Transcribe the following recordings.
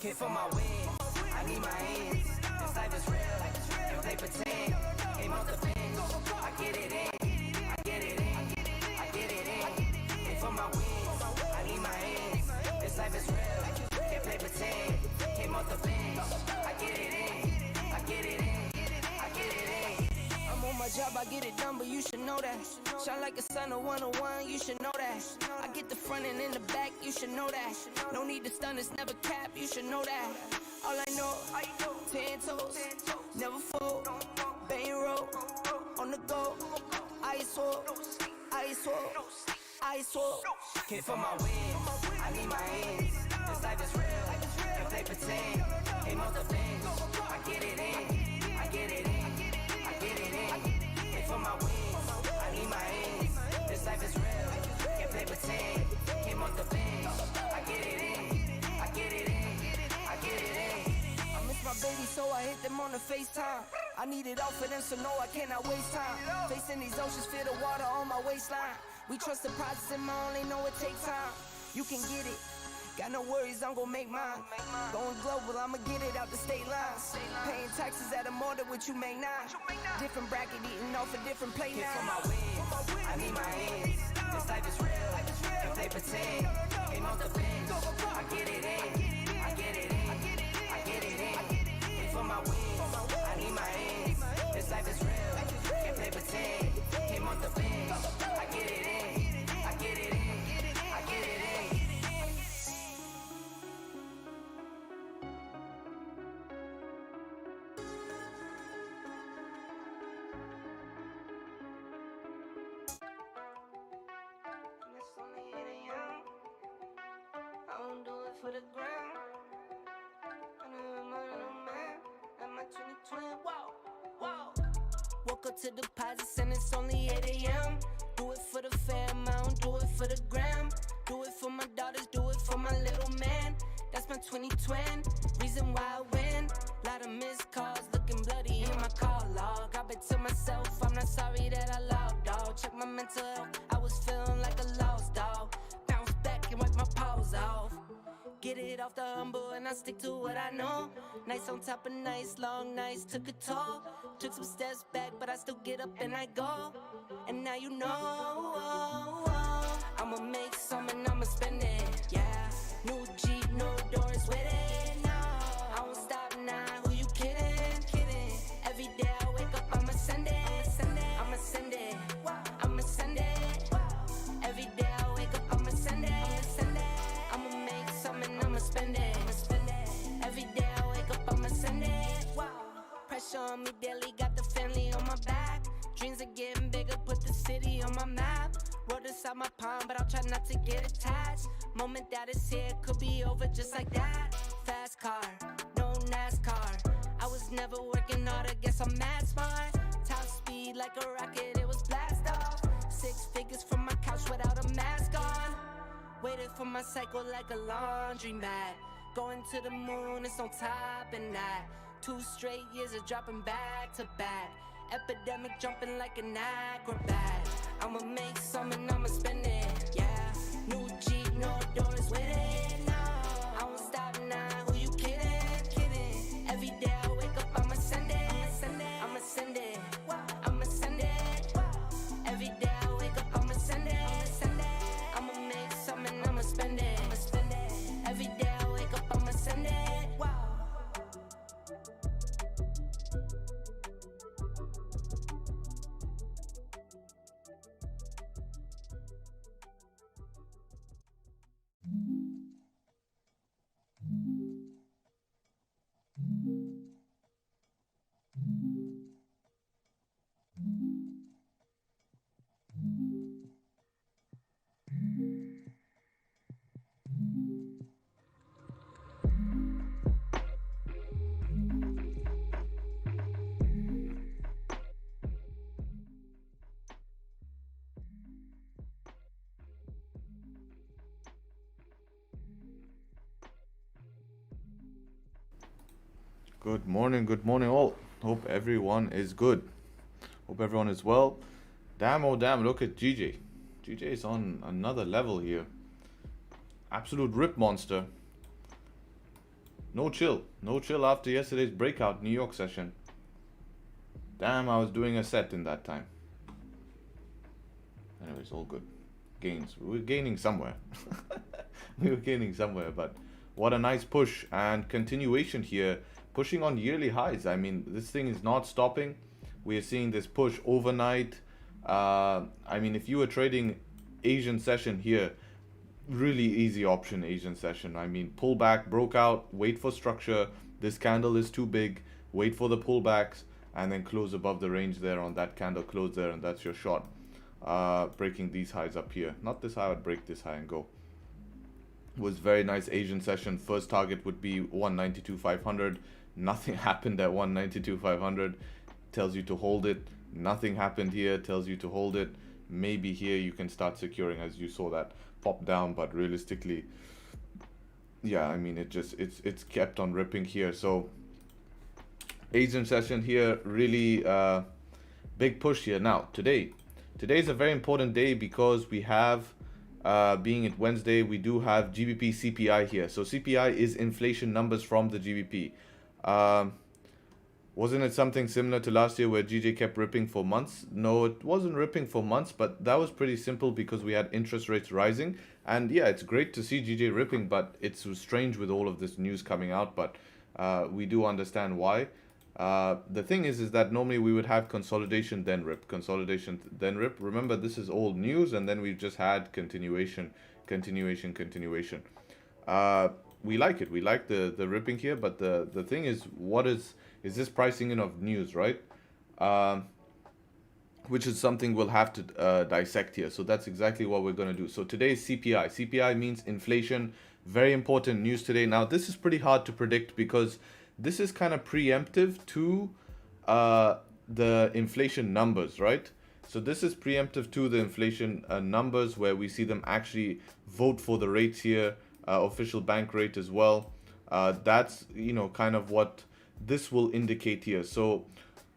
Came for my wins, I need my ends. This life is real, and play pretend. Came off the bench, I get it in, I get it in, I get it in. Came for my wins, I need my ends. This life is real, can't play pretend. Came off the bench, I get it in, I get it in, I get it in. I'm on my job, I get it done, but you should know that. Shine like a sun, a 101, you should know that. I get the front and in the back, you should know that. No need to stun, it's never cap, you should know that. All I know, 10 toes, never fold, bang roll, on the go, ice wall, ice wall, ice wall. Came for my wins, I need my ends. This life is real, can't play pretend. Came off the bench, I get it in, I get it in, I get it in. Came for my wins, I need my ends. This life is real, can't play pretend. Came off the bench, I get it in, I get it in, I get it in. I miss my baby, so I hit them on the FaceTime. I need it all for them, so no, I cannot waste time. Facing these oceans, feel the water on my waistline. We trust the process and my only know it takes time. You can get it, got no worries, I'm gon' make mine. Going global, I'ma get it out the state lines. Paying taxes at a more than what you make now. Different bracket, eating off a different plate now. For my wins, I need my ends. This life is real, can't play pretend. Came off the bench, I get it in, I get it in, I get it in. Came for my wins, I need my ends. This life is real, can't play pretend. Came off the bench, I get it in, I get it in, I get it in. I won't do it for the ground. I'm a man. I'm my 2020. Whoa, whoa. Woke up to deposits and it's only 8 a.m. Do it for the fam, I don't do it for the gram. Do it for my daughters, do it for my little man. That's my 2020. Reason why I win. Lot of missed calls, looking bloody in my call log. I bet to myself, I'm not sorry that I logged, dog. Check my mental health, I was feeling like a lost dog. Bounce back and wipe my paws off. Get it off the humble and I stick to what I know. Nights on top of nights, long nights took a toll. Took some steps back, but I still get up and I go. And now you know, I'ma make some and I'ma spend it, yeah. New Jeep, no doors with it, no. I won't stop now, who you kidding, kidding. Every day I wake up, I'ma send it, I'ma send it, I'ma send it. Every day I wake up, I'ma send it, I'ma make some and I'ma spend it. Every day I wake up, I'ma send it. Pressure on me daily, got the family on my back. Dreams are getting bigger, put the city on my map. World inside my palm, but I'll try not to get attached. Moment that is here, could be over just like that. Fast car, no NASCAR. I was never working hard, I guess I'm mad smart. Top speed like a rocket, it was blast off. 6 figures from my couch without a mask on. Waited for my cycle like a laundromat. Going to the moon, it's on top and that. 2 straight years of dropping back to back. Epidemic jumping like an acrobat. I'ma make some and I'ma spend it, yeah. New Jeep, no doors with it, no. I won't stop now, who you kidding, kidding. Every day I wake up, I'ma send it, I'ma send it, I'ma send it. Every day I wake up, I'ma send it, I'ma make some and I'ma spend it, Every day I wake up, I'ma send it. Good morning all. Hope everyone is good. Hope everyone is well. Damn, oh damn, look at GJ. GJ is on another level here. Absolute rip monster. No chill. No chill after yesterday's breakout New York session. Damn, I was doing a set in that time. Anyways, all good. Gains. We were gaining somewhere. We were gaining somewhere, but what a nice push and continuation here. Pushing on yearly highs. I mean, this thing is not stopping. We are seeing this push overnight. I mean, if you were trading Asian session here, really easy option Asian session. I mean, pullback, broke out, wait for structure. This candle is too big. Wait for the pullbacks and then close above the range there on that candle. Close there and that's your shot. Breaking these highs up here. Not this high, I would break this high and go. Was very nice Asian session. First target would be 192.500. Nothing happened at 192.500. Tells you to hold it. Nothing happened here. Tells you to hold it. Maybe here you can start securing, as you saw that pop down, but realistically, yeah, I mean, it's kept on ripping here. So Asian session here, really big push here. Now today's a very important day because we have being it Wednesday, we do have Gbpjpy CPI here. So CPI is inflation numbers from the Gbpjpy. Wasn't it something similar to last year where GJ kept ripping for months? No, it wasn't ripping for months, but that was pretty simple because we had interest rates rising. And yeah, it's great to see GJ ripping, but it's strange with all of this news coming out, but we do understand why. The thing is that normally we would have consolidation, then rip, consolidation, then rip. Remember, this is old news, and then we've just had continuation. We like it. We like the ripping here, but the thing is, what is this pricing in of news, right? Which is something we'll have to dissect here. So that's exactly what we're going to do. So today's CPI. CPI means inflation. Very important news today. Now, this is pretty hard to predict because this is kind of preemptive to the inflation numbers, right? So this is preemptive to the inflation numbers where we see them actually vote for the rates here, official bank rate as well. That's, you know, kind of what this will indicate here. So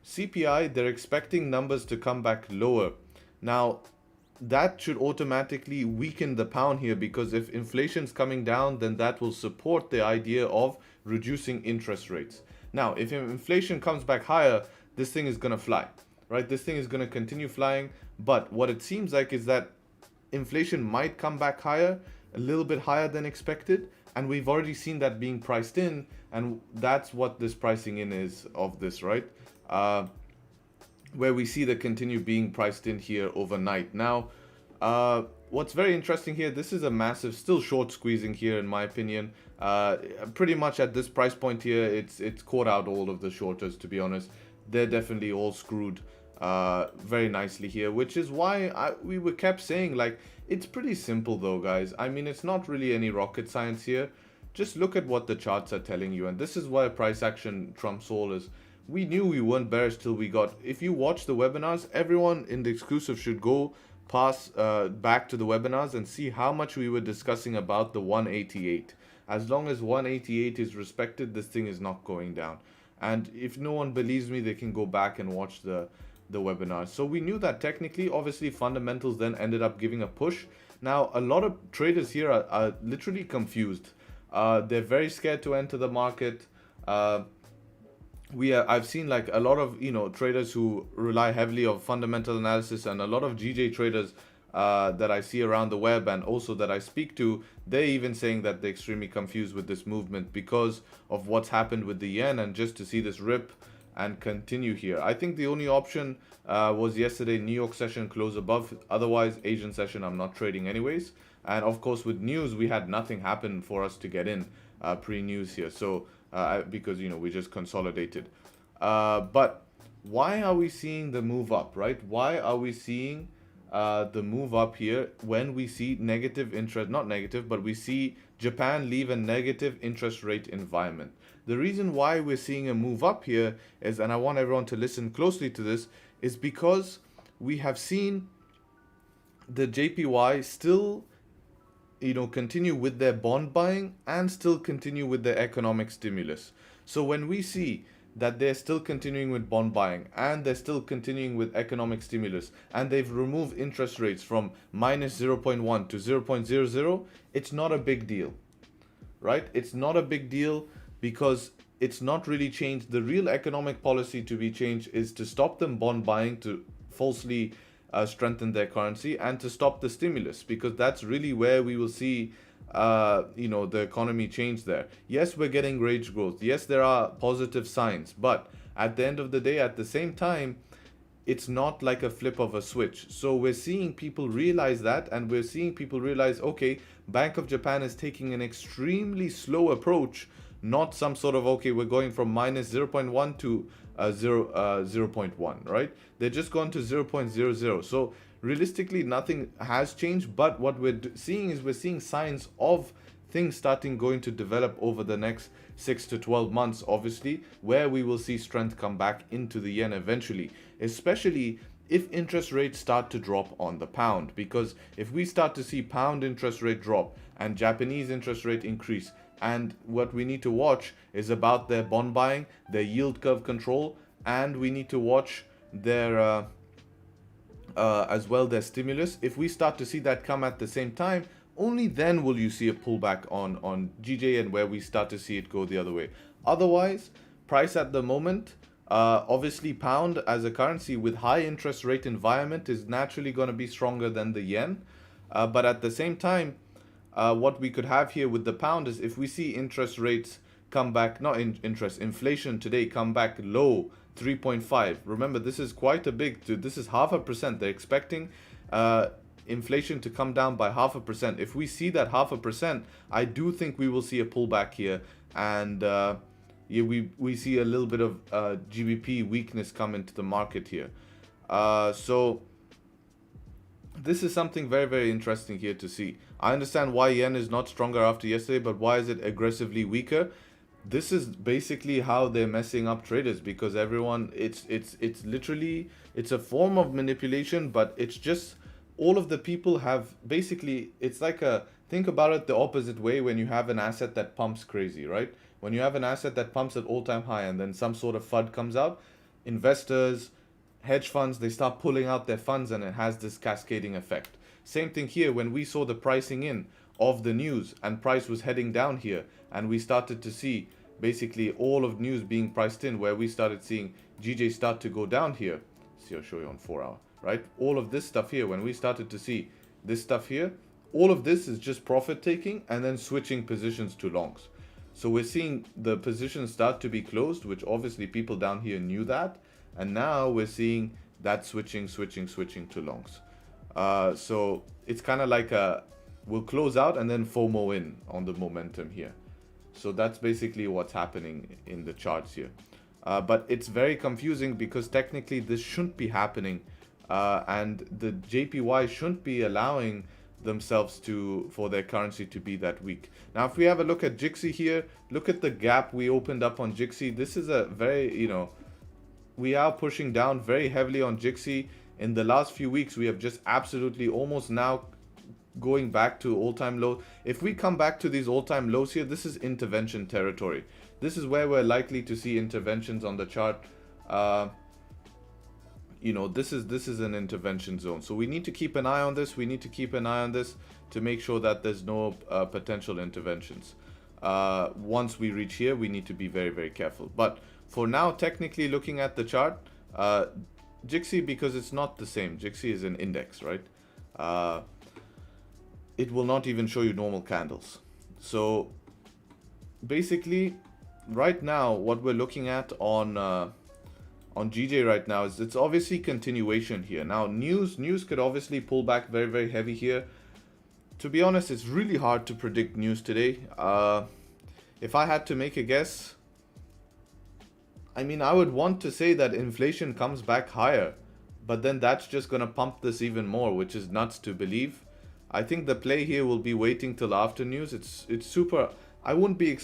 CPI, they're expecting numbers to come back lower. Now, that should automatically weaken the pound here because if inflation's coming down, then that will support the idea of reducing interest rates. Now, if inflation comes back higher, this thing is going to fly, right? This thing is going to continue flying. But what it seems like is that inflation might come back higher, a little bit higher than expected. And we've already seen that being priced in. And that's what this pricing in is of this, right? Where we see the continue being priced in here overnight. Now, what's very interesting here, this is a massive, still short squeezing here in my opinion. Pretty much at this price point here, it's caught out all of the shorters, to be honest. They're definitely all screwed very nicely here, which is why we were kept saying, like, it's pretty simple though, guys. I mean, it's not really any rocket science here. Just look at what the charts are telling you, and this is why price action trumps all is. We knew we weren't bearish till we got, if you watch the webinars, everyone in the exclusive should go back to the webinars and see how much we were discussing about the 188. As long as 188 is respected, this thing is not going down. And if no one believes me, they can go back and watch the webinar. So we knew that technically, obviously fundamentals then ended up giving a push. Now, a lot of traders here are literally confused. They're very scared to enter the market. I've seen like a lot of, you know, traders who rely heavily on fundamental analysis, and a lot of GJ traders that I see around the web and also that I speak to, they're even saying that they're extremely confused with this movement because of what's happened with the yen, and just to see this rip and continue here. I think the only option was yesterday New York session close above. Otherwise, Asian session I'm not trading anyways. And of course with news, we had nothing happen for us to get in pre-news here. So because, you know, we just consolidated. But why are we seeing the move up, right? Why are we seeing the move up here when we see negative interest, not negative, but we see Japan leave a negative interest rate environment? The reason why we're seeing a move up here is, and I want everyone to listen closely to this, is because we have seen the JPY still, you know, continue with their bond buying and still continue with their economic stimulus. So when we see that they're still continuing with bond buying and they're still continuing with economic stimulus and they've removed interest rates from minus 0.1 to 0.00, it's not a big deal, right? It's not a big deal because it's not really changed. The real economic policy to be changed is to stop them bond buying to falsely strengthen their currency and to stop the stimulus, because that's really where we will see the economy change there. Yes, we're getting wage growth. Yes, there are positive signs, but at the end of the day, at the same time, it's not like a flip of a switch. So we're seeing people realize that, and we're seeing people realize, okay, Bank of Japan is taking an extremely slow approach, not some sort of, okay, we're going from minus 0.1 to 0.1, right? They're just gone to 0.00. So realistically, nothing has changed, but what we're seeing is we're seeing signs of things starting going to develop over the next 6 to 12 months, obviously, where we will see strength come back into the yen eventually, especially if interest rates start to drop on the pound. Because if we start to see pound interest rate drop and Japanese interest rate increase, and what we need to watch is about their bond buying, their yield curve control, and we need to watch their as well their stimulus. If we start to see that come at the same time, only then will you see a pullback on GJ and where we start to see it go the other way. Otherwise, price at the moment, obviously pound as a currency with high interest rate environment is naturally going to be stronger than the yen. But at the same time, what we could have here with the pound is if we see interest rates come back, inflation today come back low, 3.5. Remember, this is quite a big, this is 0.5%. They're expecting inflation to come down by 0.5%. If we see that 0.5%, I do think we will see a pullback here, and we see a little bit of GBP weakness come into the market here. So this is something very, very interesting here to see. I understand why yen is not stronger after yesterday, but why is it aggressively weaker? This is basically how they're messing up traders, because everyone, it's literally, it's a form of manipulation, but it's just all of the people have basically, it's like think about it the opposite way. When you have an asset that pumps crazy, right? When you have an asset that pumps at all-time high and then some sort of FUD comes out, investors, hedge funds, they start pulling out their funds and it has this cascading effect. Same thing here when we saw the pricing in of the news and price was heading down here, and we started to see basically all of news being priced in, where we started seeing GJ start to go down here. See, I'll show you on 4 hour, right? All of this stuff here, when we started to see this stuff here, all of this is just profit taking and then switching positions to longs. So we're seeing the positions start to be closed, which obviously people down here knew that. And now we're seeing that switching to longs. So it's kind of like we'll close out and then FOMO in on the momentum here. So that's basically what's happening in the charts here. But it's very confusing because technically this shouldn't be happening. And the JPY shouldn't be allowing themselves for their currency to be that weak. Now, if we have a look at JXY here, look at the gap we opened up on JXY. This is a very, we are pushing down very heavily on JXY. In the last few weeks, we have just absolutely almost now going back to all-time low. If we come back to these all-time lows here, this is intervention territory. This is where we're likely to see interventions on the chart. This is an intervention zone. So we need to keep an eye on this. We need to keep an eye on this to make sure that there's no potential interventions. Once we reach here, we need to be very, very careful. But for now, technically looking at the chart, JXY, because it's not the same. JXY is an index, right? It will not even show you normal candles. So basically, right now, what we're looking at on GJ right now is it's obviously continuation here. Now, news could obviously pull back very, very heavy here. To be honest, it's really hard to predict news today. If I had to make a guess, I mean, I would want to say that inflation comes back higher, but then that's just going to pump this even more, which is nuts to believe. I think the play here will be waiting till after news. It's super. I wouldn't be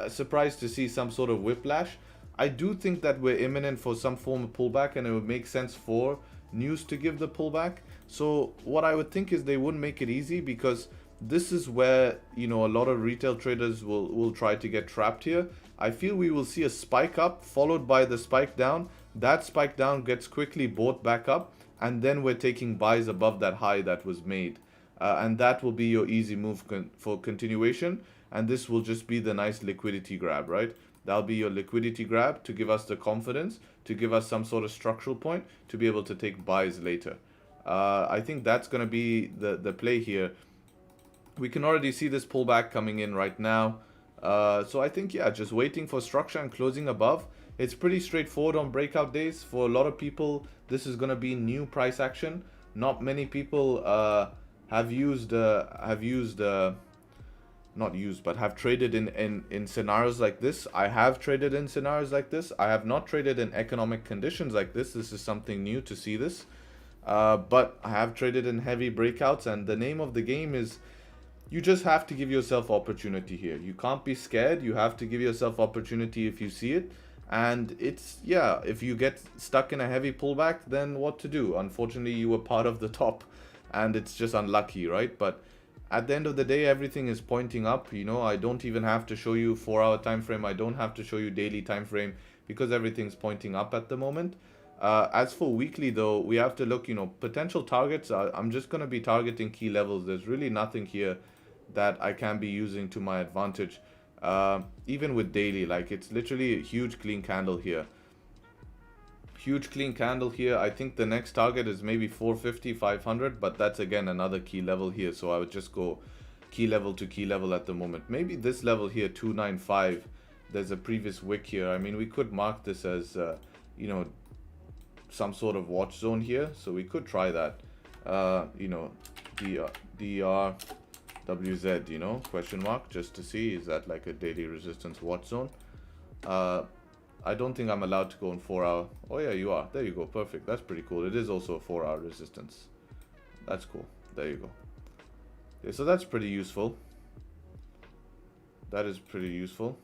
surprised to see some sort of whiplash. I do think that we're imminent for some form of pullback, and it would make sense for news to give the pullback. So what I would think is they wouldn't make it easy, because this is where, you know, a lot of retail traders will try to get trapped here. I feel we will see a spike up followed by the spike down. That spike down gets quickly bought back up, and then we're taking buys above that high that was made. And that will be your easy move for continuation. And this will just be the nice liquidity grab, right? That'll be your liquidity grab to give us the confidence, to give us some sort of structural point to be able to take buys later. I think that's going to be the play here. We can already see this pullback coming in right now. So I think, yeah, just waiting for structure and closing above. It's pretty straightforward on breakout days. For a lot of people, this is going to be new price action. Not many people have traded in scenarios like this. I have traded in scenarios like this. I have not traded in economic conditions like this. This is something new to see this. But I have traded in heavy breakouts, and the name of the game is you just have to give yourself opportunity here. You can't be scared. You have to give yourself opportunity if you see it. And it's, yeah, if you get stuck in a heavy pullback, then what to do? Unfortunately, you were part of the top, and it's just unlucky, right? But at the end of the day, everything is pointing up. You know, I don't even have to show you 4-hour time frame. I don't have to show you daily time frame because everything's pointing up at the moment. As for weekly, though, we have to look, you know, potential targets. I'm just going to be targeting key levels. There's really nothing here that I can be using to my advantage. Even with daily, like, it's literally a huge clean candle here. Huge clean candle here. I think the next target is maybe 450, 500, but that's again another key level here. So I would just go key level to key level at the moment. Maybe this level here, 295. There's a previous wick here. I mean, we could mark this as, you know, some sort of watch zone here. So we could try that. You know, DRWZ, you know, question mark, just to see, is that like a daily resistance watch zone? I don't think I'm allowed to go on 4-hour. Oh yeah, you are. There you go. Perfect. That's pretty cool. It is also a 4-hour resistance. That's cool. There you go. Okay, so that's pretty useful. That is pretty useful.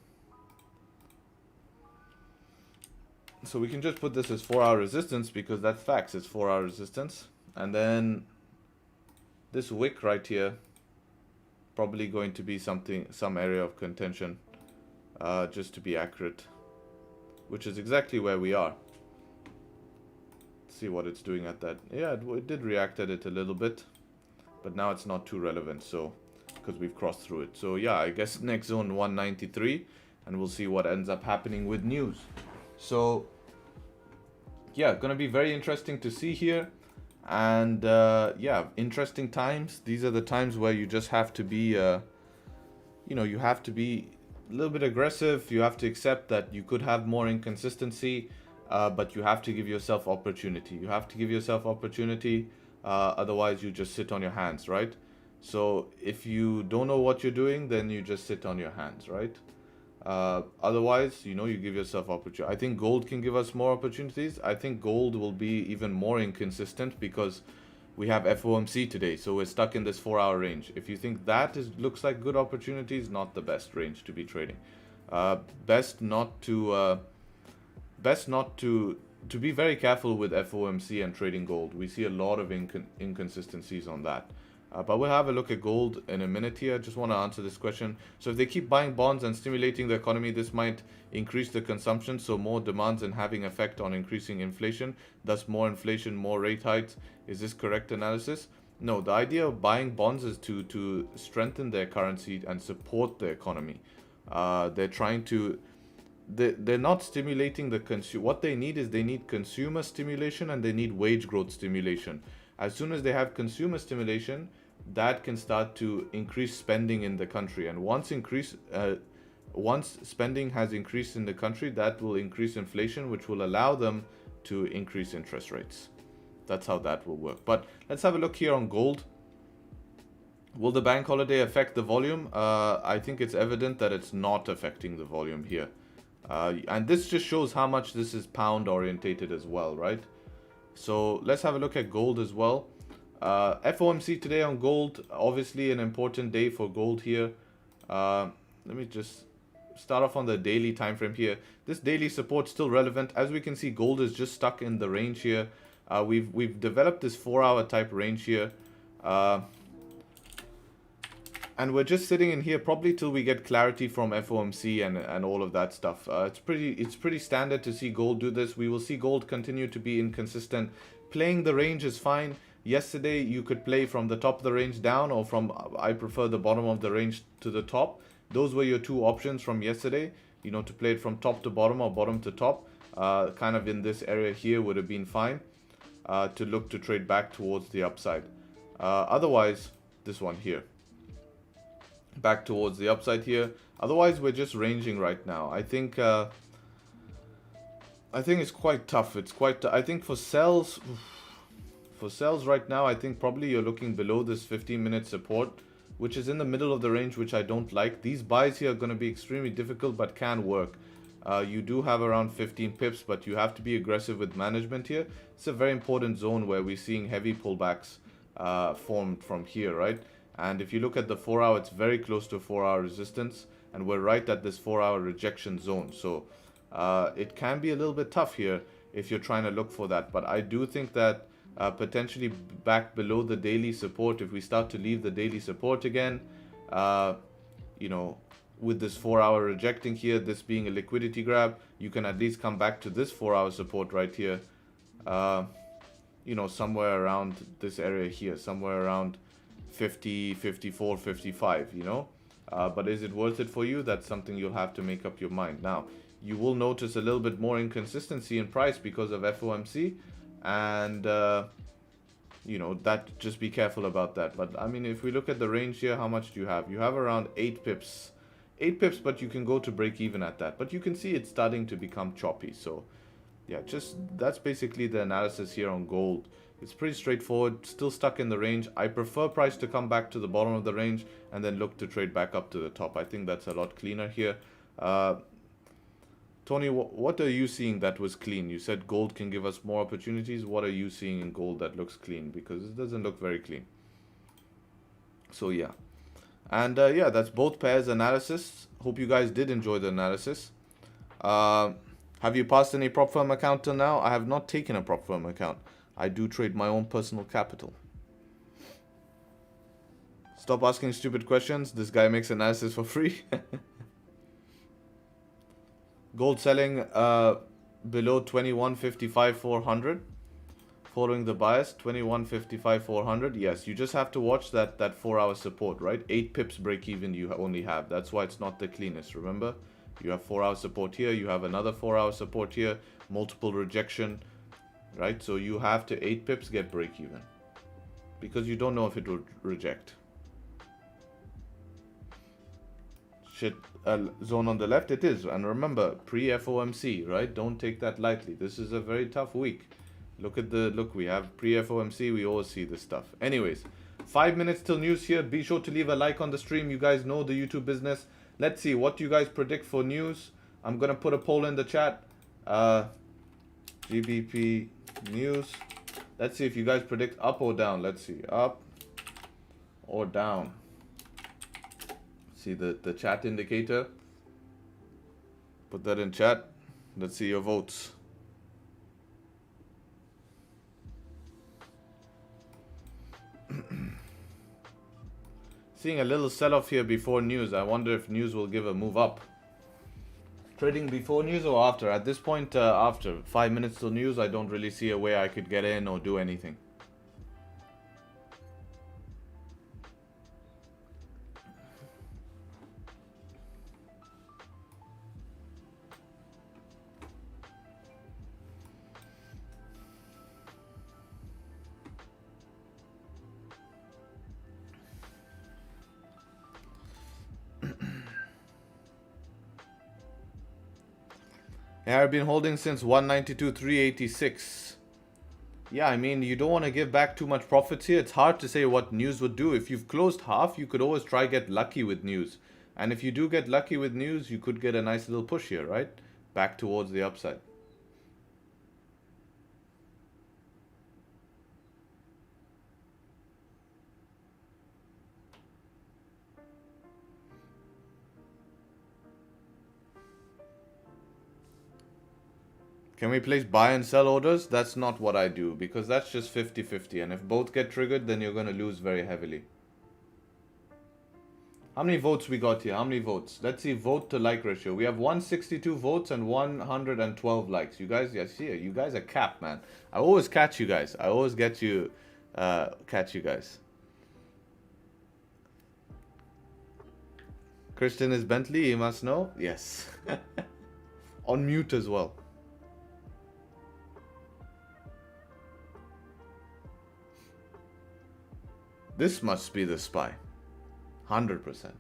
So we can just put this as 4-hour resistance because that's facts. It's 4-hour resistance. And then this wick right here, probably going to be some area of contention, just to be accurate, which is exactly where we are. Let's see what it's doing at that. Yeah, it did react at it a little bit, but now it's not too relevant, so because we've crossed through it. So yeah, I guess next zone 193, and we'll see what ends up happening with news. So yeah, gonna be very interesting to see here. And yeah, interesting times. These are the times where you just have to be you know, you have to be a little bit aggressive. You have to accept that you could have more inconsistency, but you have to give yourself opportunity. You have to give yourself opportunity, otherwise you just sit on your hands, right? So if you don't know what you're doing, then you just sit on your hands, right? Otherwise, you know, you give yourself opportunity. I think gold can give us more opportunities. I think gold will be even more inconsistent because we have FOMC today, so we're stuck in this 4-hour range. If you think that looks like good opportunities, not the best range to be trading. Best not to be very careful with FOMC and trading gold. We see a lot of inconsistencies on that. But we'll have a look at gold in a minute here. I just want to answer this question. So if they keep buying bonds and stimulating the economy, this might increase the consumption. So more demands and having effect on increasing inflation. Thus more inflation, more rate hikes. Is this correct analysis? No, the idea of buying bonds is to strengthen their currency and support the economy. They're trying to... They're not stimulating the consumer. What they need is they need consumer stimulation and they need wage growth stimulation. As soon as they have consumer stimulation, that can start to increase spending in the country. And once spending has increased in the country, that will increase inflation, which will allow them to increase interest rates. That's how that will work. But let's have a look here on gold. Will the bank holiday affect the volume? I think it's evident that it's not affecting the volume here. And this just shows how much this is pound orientated as well, right? So let's have a look at gold as well. FOMC today on gold, obviously an important day for gold here. Let me just start off on the daily time frame here. This daily support still relevant. As we can see, gold is just stuck in the range here. We've developed this 4-hour type range here. And we're just sitting in here probably till we get clarity from FOMC and all of that stuff. It's pretty standard to see gold do this. We will see gold continue to be inconsistent. Playing the range is fine. Yesterday you could play from the top of the range down, or from, I prefer the bottom of the range to the top. Those were your two options from yesterday. You know, to play it from top to bottom or bottom to top. Kind of in this area here would have been fine. To look to trade back towards the upside. Otherwise, this one here. Back towards the upside here. Otherwise, we're just ranging right now. I think it's quite tough. It's quite. I think for sells right now, I think probably you're looking below this 15-minute support, which is in the middle of the range, which I don't like. These buys here are going to be extremely difficult, but can work. You do have around 15 pips, but you have to be aggressive with management here. It's a very important zone where we're seeing heavy pullbacks formed from here, right? And if you look at the 4-hour, it's very close to 4-hour resistance. And we're right at this 4-hour rejection zone. So it can be a little bit tough here if you're trying to look for that. But I do think that potentially back below the daily support, if we start to leave the daily support again, you know, with this 4-hour rejecting here, this being a liquidity grab, you can at least come back to this 4-hour support right here. You know, somewhere around this area here, somewhere around 50, 54, 55, you know. But is it worth it for you? That's something you'll have to make up your mind. Now, you will notice a little bit more inconsistency in price because of FOMC. And, you know, that just be careful about that. But, I mean, if we look at the range here, how much do you have? You have around 8 pips. 8 pips, but you can go to break even at that. But you can see it's starting to become choppy. So, yeah, just that's basically the analysis here on gold. It's pretty straightforward, still stuck in the range. I prefer price to come back to the bottom of the range and then look to trade back up to the top. I think that's a lot cleaner here. Tony, what are you seeing that was clean? You said gold can give us more opportunities. What are you seeing in gold that looks clean? Because it doesn't look very clean. So, yeah. And, yeah, that's both pairs analysis. Hope you guys did enjoy the analysis. Have you passed any prop firm account till now? I have not taken a prop firm account. I do trade my own personal capital. Stop asking stupid questions. This guy makes analysis for free. Gold selling below 21.55.400. Following the bias, 21.55.400. Yes, you just have to watch that 4-hour support, right? 8 pips break even you only have. That's why it's not the cleanest, remember? You have 4-hour support here. You have another 4-hour support here. Multiple rejection. Right, so you have to 8 pips get break even because you don't know if it will reject. Shit, zone on the left it is, and remember pre-FOMC, right? Don't take that lightly. This is a very tough week. Look we have pre-FOMC. We always see this stuff. Anyways, 5 minutes till news here. Be sure to leave a like on the stream. You guys know the YouTube business. Let's see what you guys predict for news. I'm gonna put a poll in the chat. Gbpjpy news. Let's see if you guys predict up or down. Let's see, up or down. See the chat indicator. Put that in chat. Let's see your votes. Seeing a little sell-off here before news. I wonder if news will give a move up. Trading before news or after? At this point, after. 5 minutes till news, I don't really see a way I could get in or do anything. Yeah, I've been holding since 192.386. Yeah, I mean, you don't want to give back too much profits here. It's hard to say what news would do. If you've closed half, you could always try get lucky with news. And if you do get lucky with news, you could get a nice little push here, right? Back towards the upside. Can we place buy and sell orders? That's not what I do, because that's just 50-50. And if both get triggered, then you're going to lose very heavily. How many votes we got here? How many votes? Let's see, vote to like ratio. We have 162 votes and 112 likes. You guys, yes, here. You guys are capped, man. I always catch you guys. I always catch you guys. Christian is Bentley, you must know. Yes. On mute as well. This must be the spy. 100%.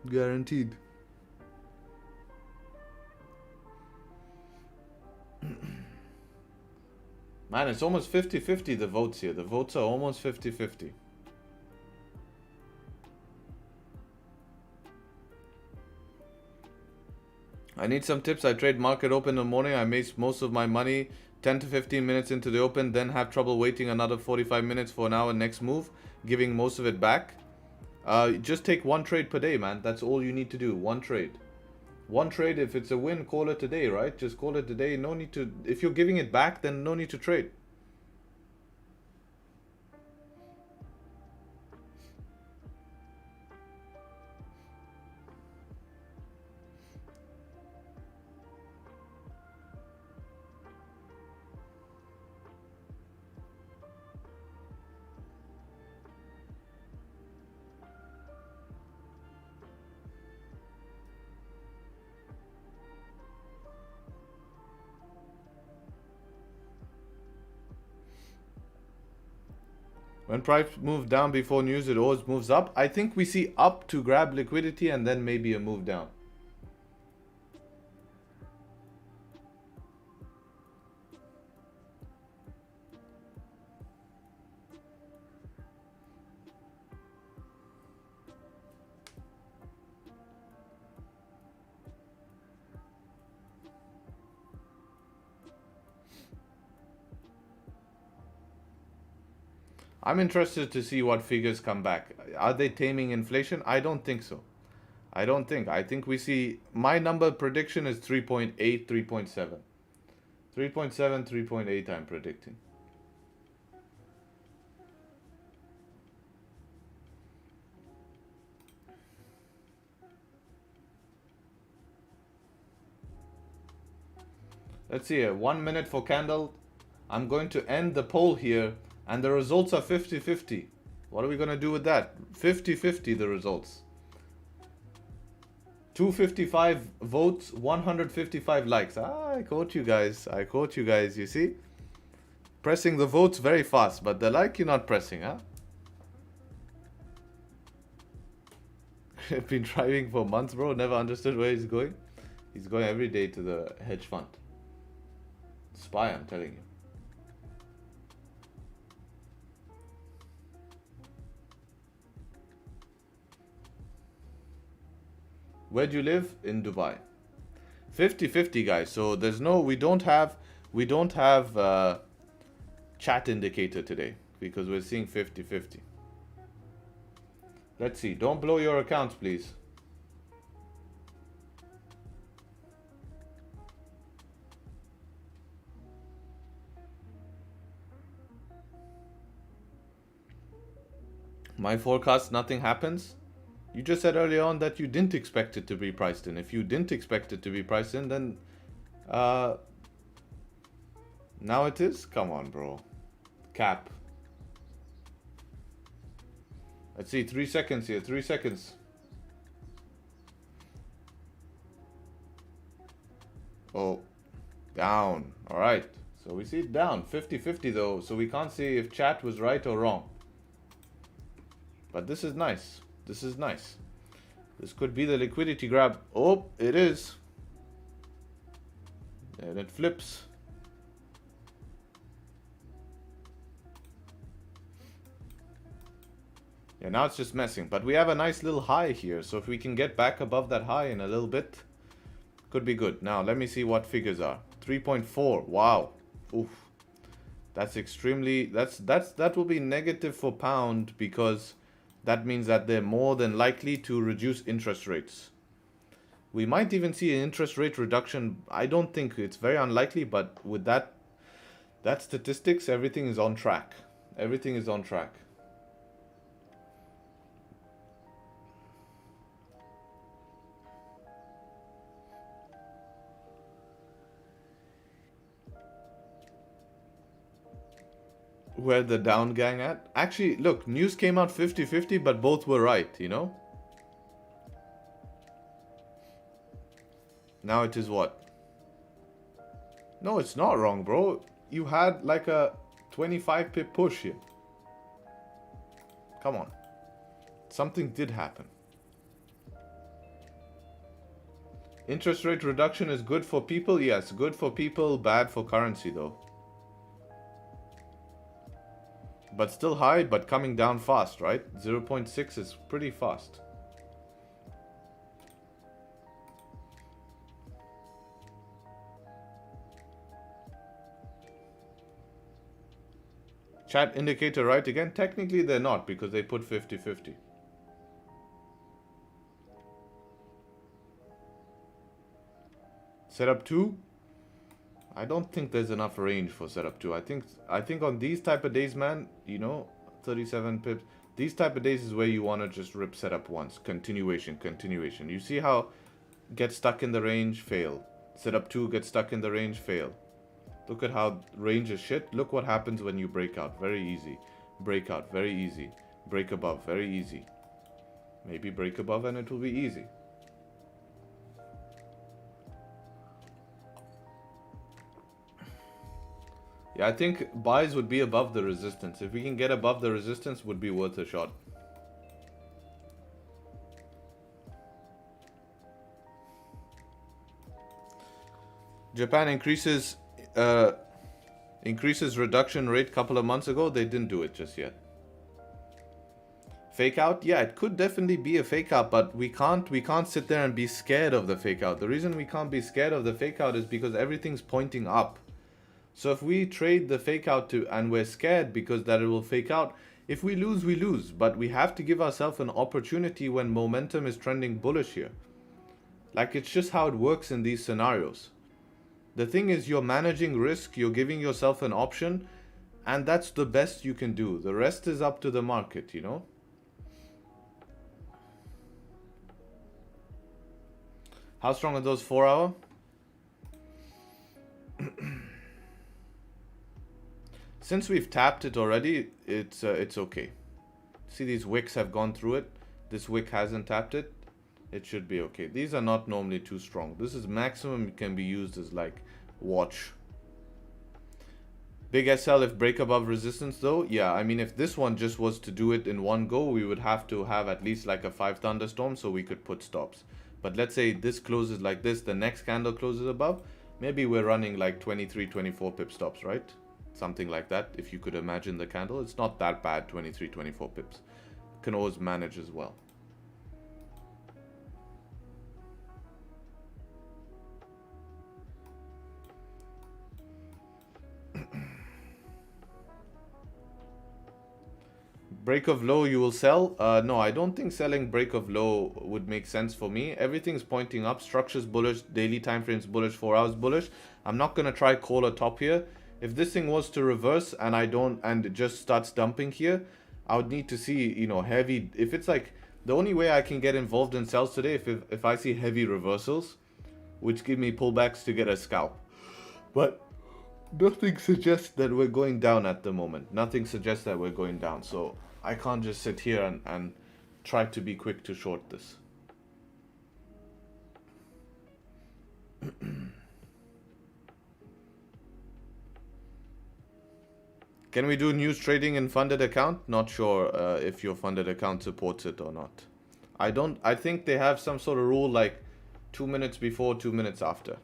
Guaranteed. Man, it's almost 50-50 the votes here. The votes are almost 50-50. I need some tips. I trade market open in the morning. I make most of my money 10 to 15 minutes into the open, then have trouble waiting another 45 minutes for an hour next move, giving most of it back. Just take one trade per day, man. That's all you need to do. One trade. One trade. If it's a win, call it a day, right? Just call it a day. No need to... If you're giving it back, then no need to trade. When price moves down before news, it always moves up. I think we see up to grab liquidity and then maybe a move down. I'm interested to see what figures come back. Are they taming inflation? I don't think so. I don't think. I think we see... My number prediction is 3.8, 3.7. 3.7, 3.8 I'm predicting. Let's see here. 1 minute for candle. I'm going to end the poll here. And the results are 50-50. What are we going to do with that? 50-50 the results. 255 votes, 155 likes. Ah, I caught you guys. I caught you guys, you see? Pressing the votes very fast, but the like you're not pressing, huh? Been driving for months, bro. Never understood where he's going. He's going every day to the hedge fund. Spy, I'm telling you. Where do you live? In Dubai. 50-50 guys. So there's no, we don't have chat indicator today because we're seeing 50-50. Let's see. Don't blow your accounts, please. My forecast, nothing happens. You just said earlier on that you didn't expect it to be priced in. If you didn't expect it to be priced in, then now it is? Come on, bro. Cap. Let's see, 3 seconds here, 3 seconds. Oh, down. All right. So we see it down, 50-50 though. So we can't see if chat was right or wrong. But this is nice. This is nice. This could be the liquidity grab. Oh, it is. And it flips. Yeah, now it's just messing. But we have a nice little high here. So if we can get back above that high in a little bit, could be good. Now, let me see what figures are. 3.4. Wow. Oof. That's extremely... That will be negative for pound because... That means that they're more than likely to reduce interest rates. We might even see an interest rate reduction. I don't think it's very unlikely, but with that statistics, everything is on track. Everything is on track. where the down gang at. Actually, look, news came out 50-50, but both were right, you know? Now it is what? No, it's not wrong, bro. You had like a 25 pip push here. Come on. Something did happen. Interest rate reduction is good for people? Yes, good for people, bad for currency though. But still high, but coming down fast, right? 0.6 is pretty fast. Chat indicator right again? Technically they're not because they put 50-50. Setup 2? I don't think there's enough range for setup 2. I think on these type of days, man, you know, 37 pips. These type of days is where you want to just rip setup once. Continuation. You see how get stuck in the range, fail. Setup 2 gets stuck in the range, fail. Look at how range is shit. Look what happens when you break out. Very easy. Break out. Very easy. Break above. Very easy. Maybe break above and it will be easy. Yeah, I think buys would be above the resistance. If we can get above the resistance, would be worth a shot. Japan increases reduction rate couple of months ago. They didn't do it just yet. Fake out? Yeah, it could definitely be a fake out, but we can't sit there and be scared of the fake out. The reason we can't be scared of the fake out is because everything's pointing up. So if we trade the fake out and we're scared because that it will fake out, if we lose, we lose. But we have to give ourselves an opportunity when momentum is trending bullish here. Like, it's just how it works in these scenarios. The thing is, you're managing risk, you're giving yourself an option, and that's the best you can do. The rest is up to the market, you know? How strong are those 4 hour? Since we've tapped it already, it's okay. See, these wicks have gone through it. This wick hasn't tapped it. It should be okay. These are not normally too strong. This is maximum. It can be used as like watch. Big SL if break above resistance though. Yeah, I mean, if this one just was to do it in one go, we would have to have at least like a 5 thunderstorm so we could put stops. But let's say this closes like this, the next candle closes above. Maybe we're running like 23, 24 pip stops, right? Something like that. If you could imagine the candle, it's not that bad. 23, 24 pips. Can always manage as well. Break of low you will sell? No, I don't think selling break of low would make sense for me. Everything's pointing up. Structure's bullish. Daily time frame's bullish. 4 hours bullish. I'm not going to try call a top here. If this thing was to reverse and it just starts dumping here, I would need to see, you know, heavy. If it's like, the only way I can get involved in sells today if I see heavy reversals, which give me pullbacks to get a scalp. But nothing suggests that we're going down at the moment. Nothing suggests that we're going down. So I can't just sit here and try to be quick to short this. Can we do news trading in funded account? Not sure if your funded account supports it or not. I think they have some sort of rule like 2 minutes before, 2 minutes after.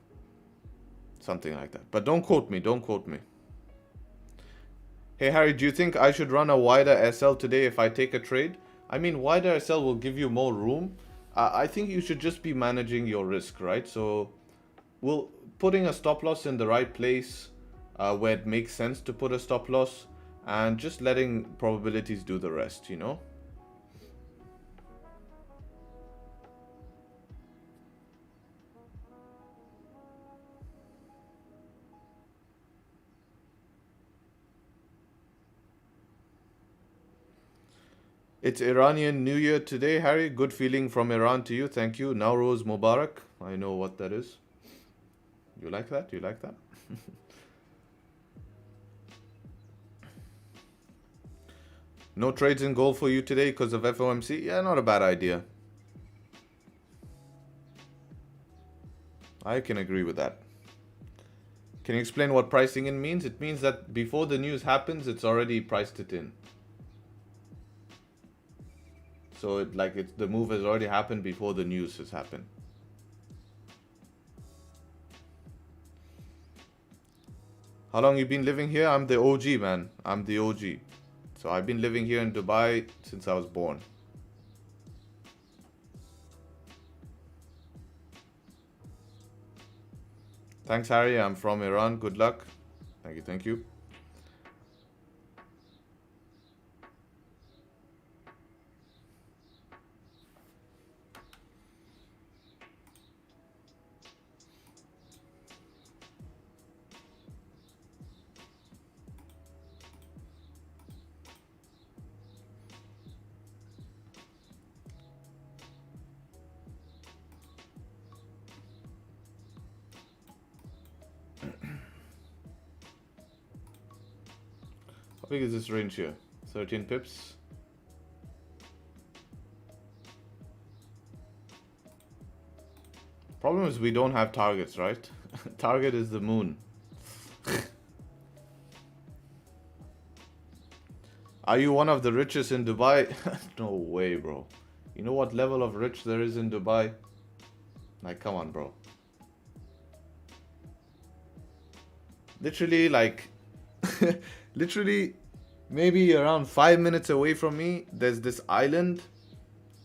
Something like that. But don't quote me, don't quote me. Hey Harry, do you think I should run a wider SL today if I take a trade? I mean, wider SL will give you more room. I think you should just be managing your risk, right? So, putting a stop loss in the right place, where it makes sense to put a stop loss, and just letting probabilities do the rest, you know? It's Iranian New Year today, Harry. Good feeling from Iran to you. Thank you. Nowruz Mubarak. I know what that is. You like that? You like that? No trades in gold for you today because of FOMC? Yeah, not a bad idea. I can agree with that. Can you explain what pricing in means? It means that before the news happens, it's already priced it in. So the move has already happened before the news has happened. How long you been living here? I'm the OG, man. I'm the OG. So I've been living here in Dubai since I was born. Thanks, Harry. I'm from Iran. Good luck. Thank you, thank you. How big is this range here? 13 pips. Problem is we don't have targets, right? Target is the moon. Are you one of the richest in Dubai? No way, bro. You know what level of rich there is in Dubai? Like, come on, bro. Literally, like, literally, maybe around 5 minutes away from me, there's this island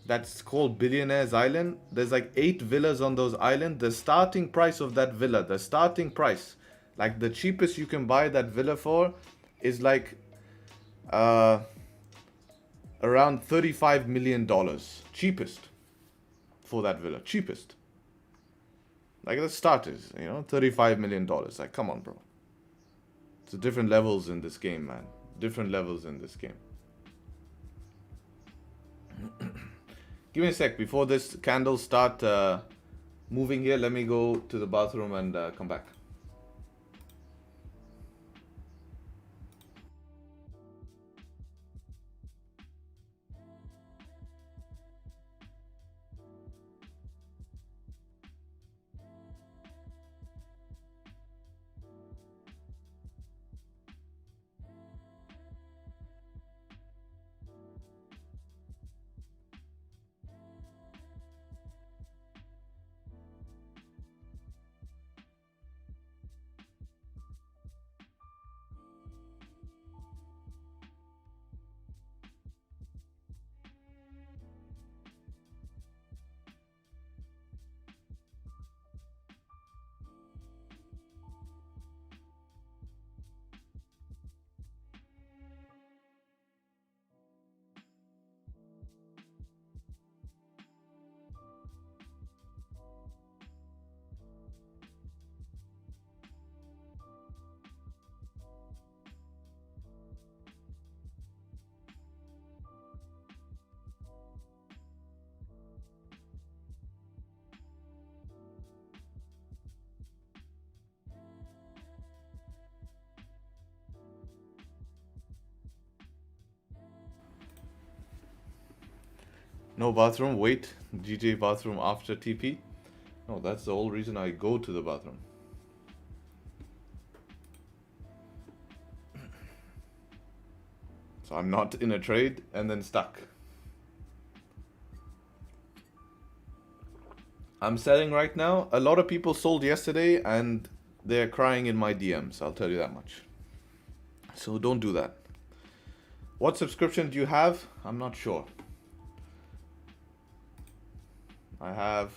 that's called Billionaires Island. There's like 8 villas on those islands. The starting price of that villa, the starting price, like the cheapest you can buy that villa for is like around $35 million. Cheapest for that villa. Cheapest. Like the starters, you know, $35 million. Like, come on, bro. It's different levels in this game, man. Different levels in this game. Give me a sec. Before this candles start moving here, let me go to the bathroom and come back. No bathroom, wait. GTA bathroom after TP? No, that's the whole reason I go to the bathroom. So I'm not in a trade and then stuck. I'm selling right now. A lot of people sold yesterday and they're crying in my DMs. I'll tell you that much. So don't do that. What subscription do you have? I'm not sure. I have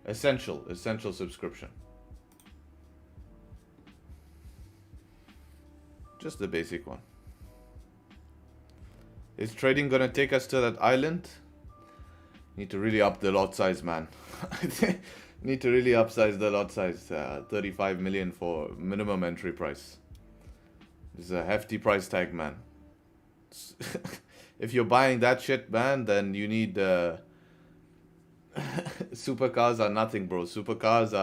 essential subscription. Just the basic one. Is trading gonna take us to that island? Need to really up the lot size, man. Need to really upsize the lot size. 35 million for minimum entry price. This is a hefty price tag, man. If you're buying that shit, man, then you need supercars are nothing, bro. Supercars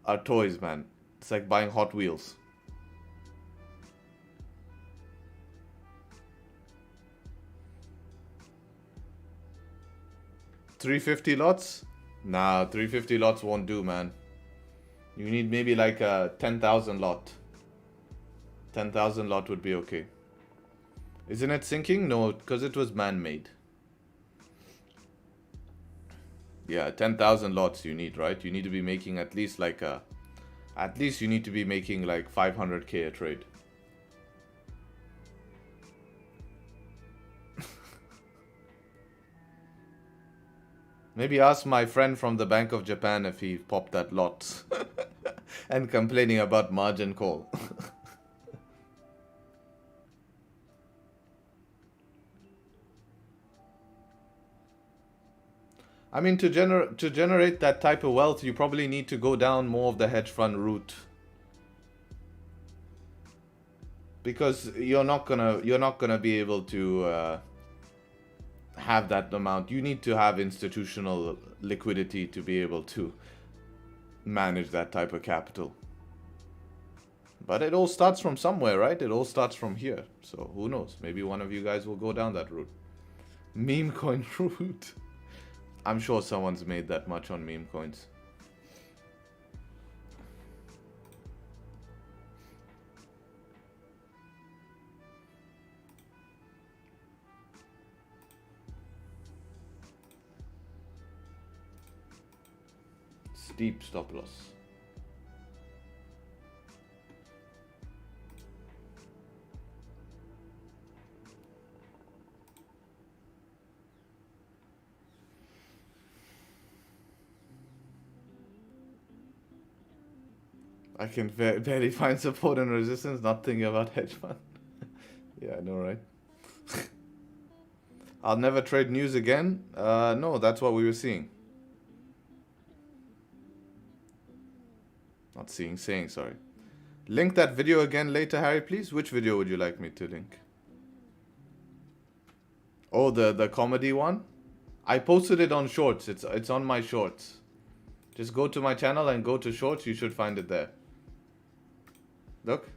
are toys, man. It's like buying Hot Wheels. 350 lots? Nah, 350 lots won't do, man. You need maybe like a 10,000 lot. 10,000 lot would be okay. Isn't it sinking? No, because it was man-made. Yeah, 10,000 lots you need, right? You need to be making at least like a... At least you need to be making like 500k a trade. Maybe ask my friend from the Bank of Japan if he popped that lot. And complaining about margin call. I mean, to generate that type of wealth, you probably need to go down more of the hedge fund route. Because you're not gonna be able to have that amount. You need to have institutional liquidity to be able to manage that type of capital. But it all starts from somewhere, right? It all starts from here. So who knows? Maybe one of you guys will go down that route. Meme coin route. I'm sure someone's made that much on meme coins. Steep stop loss. I can barely find support and resistance, not thinking about hedge fund. Yeah, I know, right? I'll never trade news again. No, that's what we were seeing. Not seeing, saying, sorry. Link that video again later, Harry, please. Which video would you like me to link? Oh, the comedy one? I posted it on shorts. It's on my shorts. Just go to my channel and go to shorts. You should find it there. Look.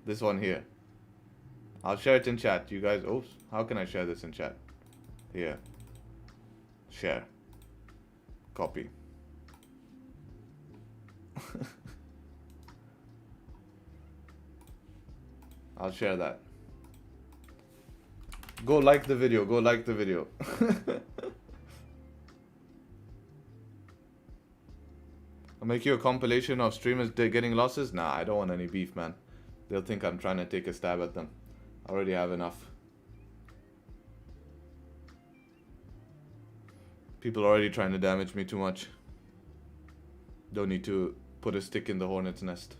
This one here. I'll share it in chat. You guys, oops. How can I share this in chat? Here. Share. Copy. I'll share that. Go like the video. Go like the video. I'll make you a compilation of streamers getting losses. Nah, I don't want any beef, man. They'll think I'm trying to take a stab at them. I already have enough. People are already trying to damage me too much. Don't need to put a stick in the hornet's nest.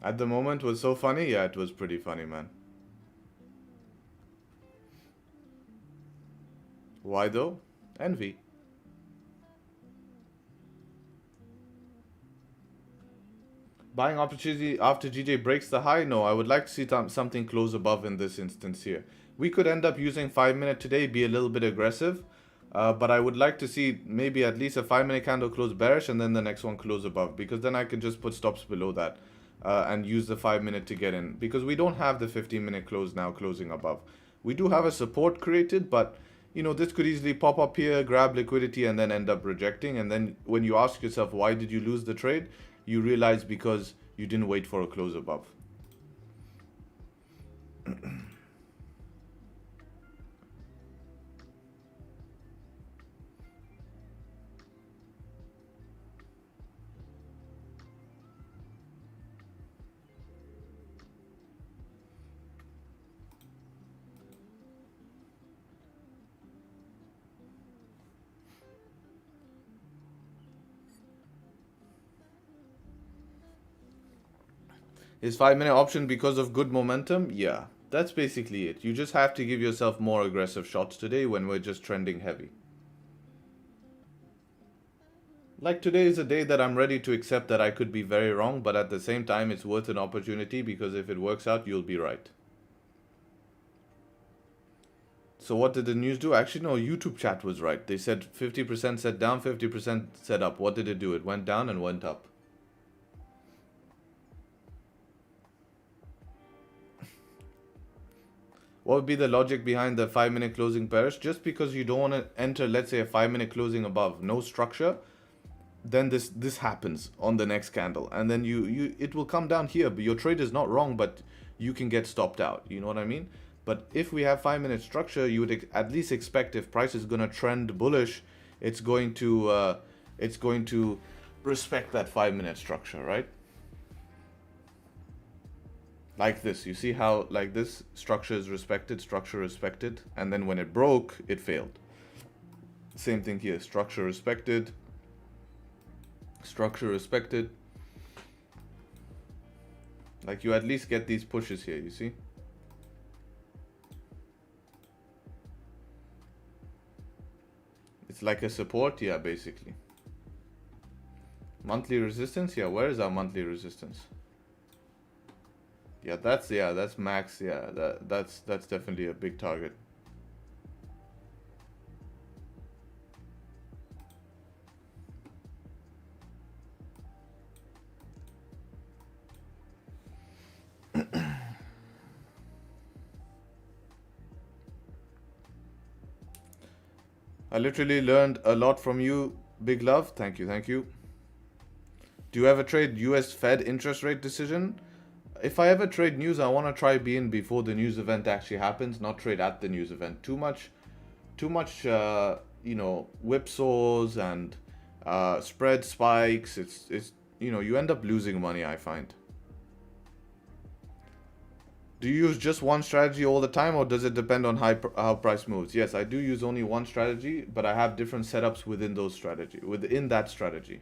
At the moment was so funny. Yeah, it was pretty funny, man. Why though? Envy. Buying opportunity after GJ breaks the high? No, I would like to see something close above in this instance here. We could end up using 5 minute today, be a little bit aggressive. But I would like to see maybe at least a 5 minute candle close bearish and then the next one close above. Because then I can just put stops below that. And use the 5 minute to get in. Because we don't have the 15 minute close now closing above. We do have a support created, but you know, this could easily pop up here, grab liquidity and then end up rejecting. And then when you ask yourself, why did you lose the trade? You realize because you didn't wait for a close above. Is 5 minute option because of good momentum? Yeah, that's basically it. You just have to give yourself more aggressive shots today when we're just trending heavy. Like today is a day that I'm ready to accept that I could be very wrong, but at the same time it's worth an opportunity because if it works out, you'll be right. So what did the news do? Actually, no, YouTube chat was right. They said 50% set down, 50% set up. What did it do? It went down and went up. What would be the logic behind the 5-minute closing bearish? Just because you don't want to enter, let's say, a 5-minute closing above, no structure, then this happens on the next candle, and then it will come down here, but your trade is not wrong, but you can get stopped out. You know what I mean? But if we have 5-minute structure, you would at least expect if price is going to trend bullish, it's going to respect that 5-minute structure, right? Like this, you see how like this structure is respected, and then when it broke, it failed. Same thing here, structure respected. Like you at least get these pushes here, you see? It's like a support, yeah, basically. Monthly resistance, yeah, where is our monthly resistance? Yeah, that's max, yeah, that's definitely a big target. I literally learned a lot from you, big love. Thank you. Do you ever trade US Fed interest rate decision? If I ever trade news, I want to try being before the news event actually happens, not trade at the news event. Too much, you know, whipsaws and spread spikes. It's you know, you end up losing money, I find. Do you use just one strategy all the time, or does it depend on how price moves? Yes, I do use only one strategy, but I have different setups within that strategy.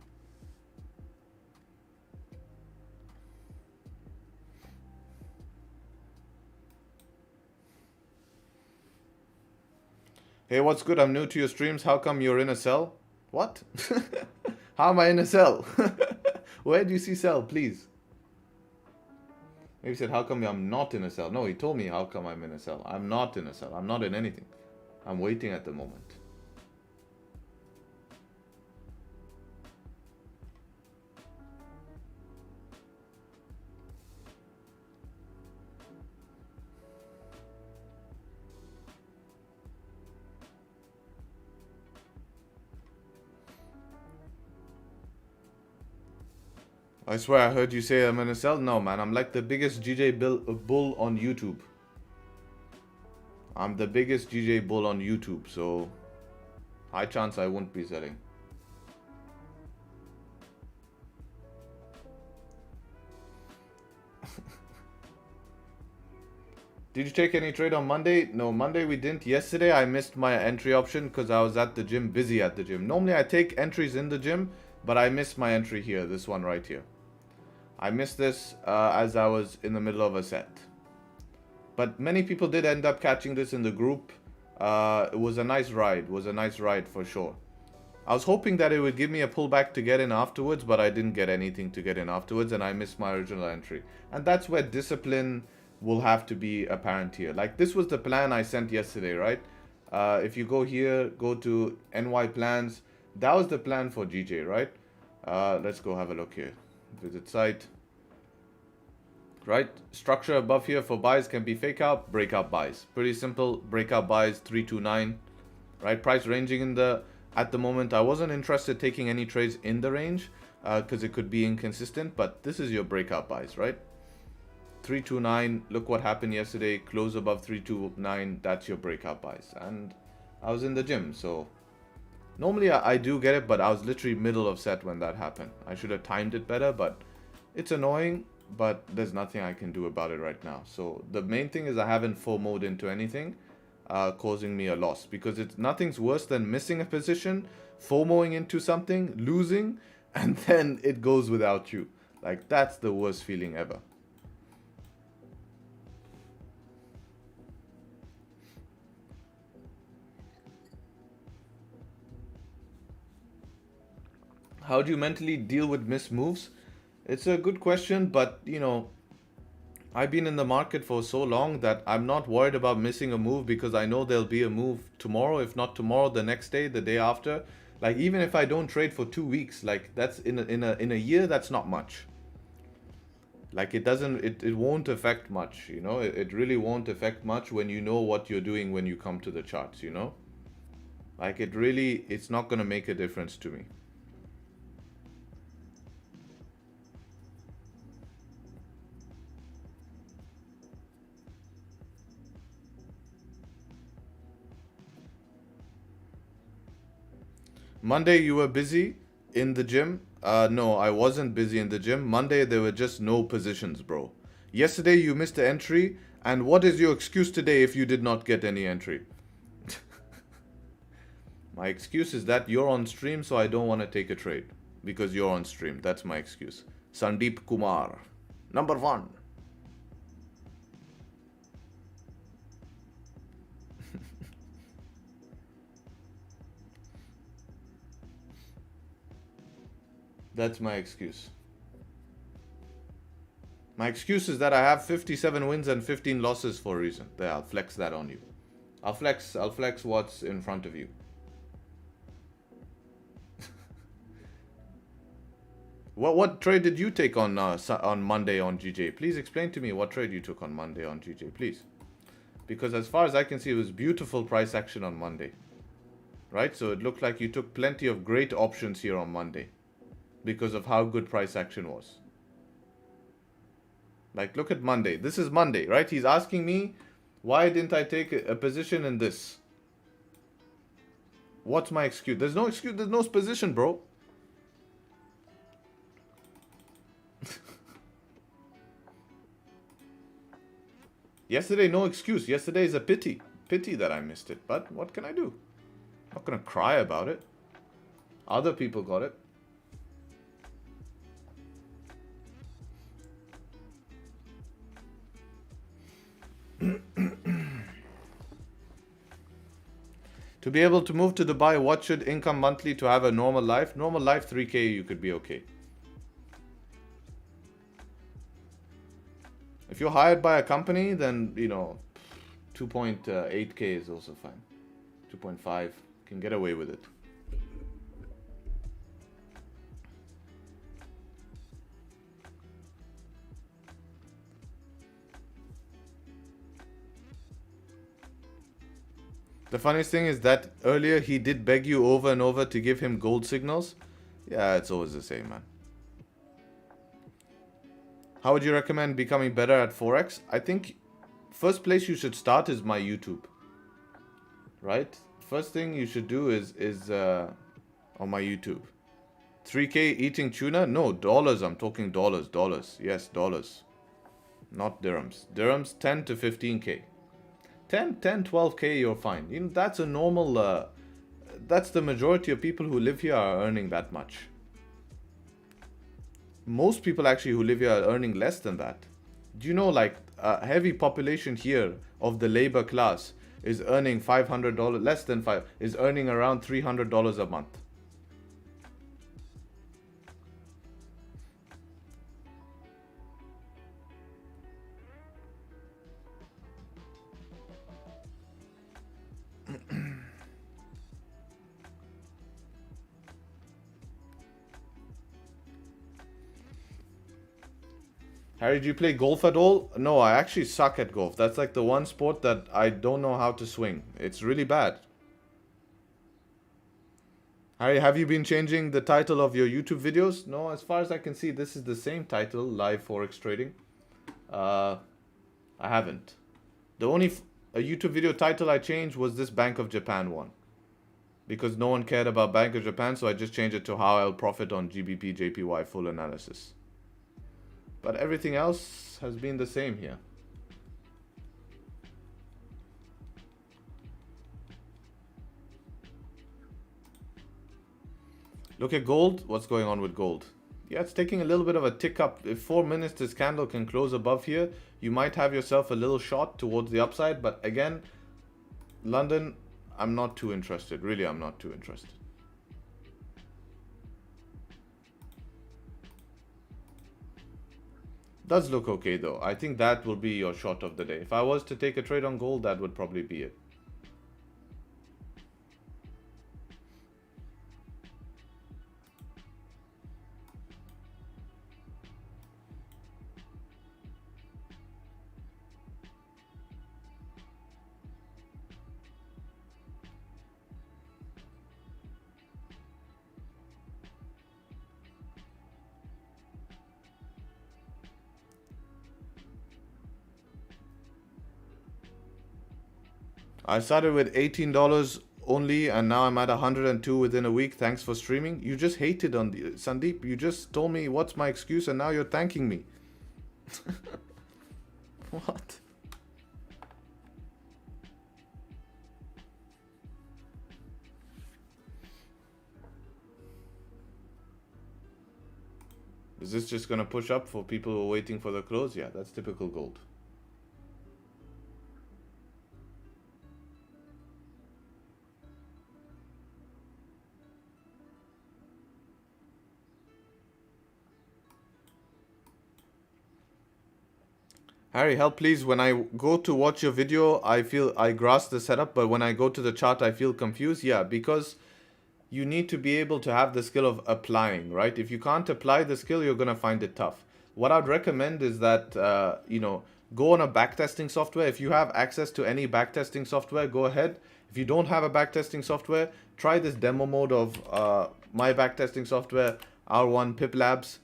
Hey, what's good? I'm new to your streams. How come you're in a cell? What? How am I in a cell? Where do you see cell, please? Maybe he said, how come I'm not in a cell? No, he told me how come I'm in a cell. I'm not in a cell. I'm not in anything. I'm waiting at the moment. I swear I heard you say I'm in a cell. No, man. I'm like the biggest GJ bull on YouTube. I'm the biggest GJ bull on YouTube, so high chance I won't be selling. Did you take any trade on Monday? No, Monday we didn't. Yesterday I missed my entry option because I was at the gym, busy at the gym. Normally I take entries in the gym, but I missed my entry here, this one right here. I missed this as I was in the middle of a set. But many people did end up catching this in the group. It was a nice ride. For sure. I was hoping that it would give me a pullback to get in afterwards, but I didn't get anything to get in afterwards, and I missed my original entry. And that's where discipline will have to be apparent here. Like, this was the plan I sent yesterday, right? If you go here, go to NY plans. That was the plan for GJ, right? Let's go have a look here. Visit site. Right, structure above here for buys can be fake out, breakout buys. Pretty simple. Breakout buys 329. Right, price ranging in the at the moment. I wasn't interested taking any trades in the range because it could be inconsistent, but this is your breakout buys, right? 329. Look what happened yesterday. Close above 329. That's your breakout buys. And I was in the gym, so normally I do get it, but I was literally middle of set when that happened. I should have timed it better, but it's annoying. But there's nothing I can do about it right now. So the main thing is I haven't FOMO'd into anything, causing me a loss. Because nothing's worse than missing a position, FOMOing into something, losing, and then it goes without you. Like, that's the worst feeling ever. How do you mentally deal with missed moves? It's a good question, but you know, I've been in the market for so long that I'm not worried about missing a move because I know there'll be a move tomorrow. If not tomorrow, the next day, the day after. Like, even if I don't trade for 2 weeks, like that's in a year, that's not much. Like it won't affect much, you know. It really won't affect much when you know what you're doing when you come to the charts, you know. Like it's not going to make a difference to me. Monday, you were busy in the gym? No, I wasn't busy in the gym. Monday, there were just no positions, bro. Yesterday, you missed the entry. And what is your excuse today if you did not get any entry? My excuse is that you're on stream, so I don't want to take a trade. Because you're on stream. That's my excuse. Sandeep Kumar. Number 1. That's my excuse. My excuse is that I have 57 wins and 15 losses for a reason. There, I'll flex that on you. I'll flex what's in front of you. What trade did you take on Monday on GJ? Please explain to me what trade you took on Monday on GJ, please. Because as far as I can see, it was beautiful price action on Monday. Right? So it looked like you took plenty of great options here on Monday. Because of how good price action was. Like, look at Monday. This is Monday, right? He's asking me, why didn't I take a position in this? What's my excuse? There's no excuse. There's no position, bro. Yesterday, no excuse. Yesterday is a pity. Pity that I missed it. But what can I do? I'm not going to cry about it. Other people got it. To be able to move to Dubai, what should income monthly to have a normal life? Normal life, 3K, you could be okay. If you're hired by a company, then, you know, 2.8K is also fine. 2.5, can get away with it. The funniest thing is that earlier he did beg you over and over to give him gold signals. Yeah, it's always the same, man. How would you recommend becoming better at Forex? I think first place you should start is my YouTube. Right? First thing you should do is on my YouTube. 3K eating tuna? No, dollars. I'm talking dollars. Dollars. Yes, dollars. Not dirhams. Dirhams 10 to 15K. 10, 12K, you're fine. You know, that's a normal, that's the majority of people who live here are earning that much. Most people actually who live here are earning less than that. Do you know, like, a heavy population here of the labor class is earning $500, less than is earning around $300 a month. Harry, do you play golf at all? No, I actually suck at golf. That's like the one sport that I don't know how to swing. It's really bad. Harry, have you been changing the title of your YouTube videos? No, as far as I can see, this is the same title, Live Forex Trading. I haven't. The only a YouTube video title I changed was this Bank of Japan one. Because no one cared about Bank of Japan, so I just changed it to How I'll Profit on Gbpjpy Full Analysis. But everything else has been the same here. Look at gold. What's going on with gold? Yeah, it's taking a little bit of a tick up. If 4 minutes this candle can close above here, you might have yourself a little shot towards the upside. But again, London, I'm not too interested. Really, I'm not too interested. Does look okay though. I think that will be your shot of the day. If I was to take a trade on gold, that would probably be it. I started with $18 only, and now I'm at 102 within a week. Thanks for streaming. You just hated on the Sandeep. You just told me what's my excuse, and now you're thanking me. What? Is this just gonna push up for people who are waiting for the close? Yeah, that's typical gold. Harry, help please. When I go to watch your video, I feel I grasp the setup, but when I go to the chart, I feel confused. Yeah, because you need to be able to have the skill of applying, right? If you can't apply the skill, you're going to find it tough. What I'd recommend is that, go on a backtesting software. If you have access to any backtesting software, go ahead. If you don't have a backtesting software, try this demo mode of my backtesting software, R1 Pip Labs.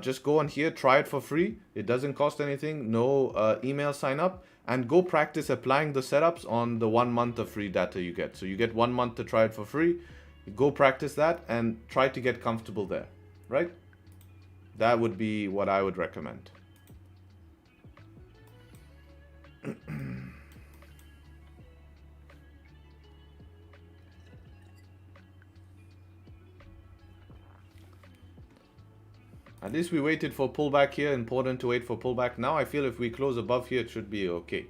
Just go on here, try it for free. It doesn't cost anything, no email sign up, and go practice applying the setups on the 1 month of free data you get. So you get 1 month to try it for free. Go practice that and try to get comfortable there, right? That would be what I would recommend. At least we waited for pullback here. Important to wait for pullback. Now I feel if we close above here, it should be okay.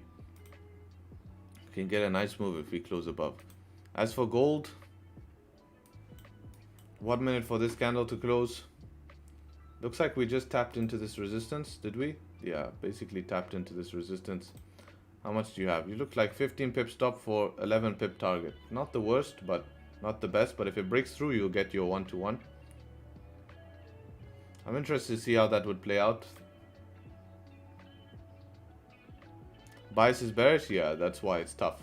We can get a nice move if we close above. As for gold, 1 minute for this candle to close. Looks like we just tapped into this resistance, did we? Yeah, basically tapped into this resistance. How much do you have? You look like 15 pip stop for 11 pip target. Not the worst, but not the best. But if it breaks through, you'll get your 1-to-1. I'm interested to see how that would play out. Bias is bearish? Yeah, that's why it's tough.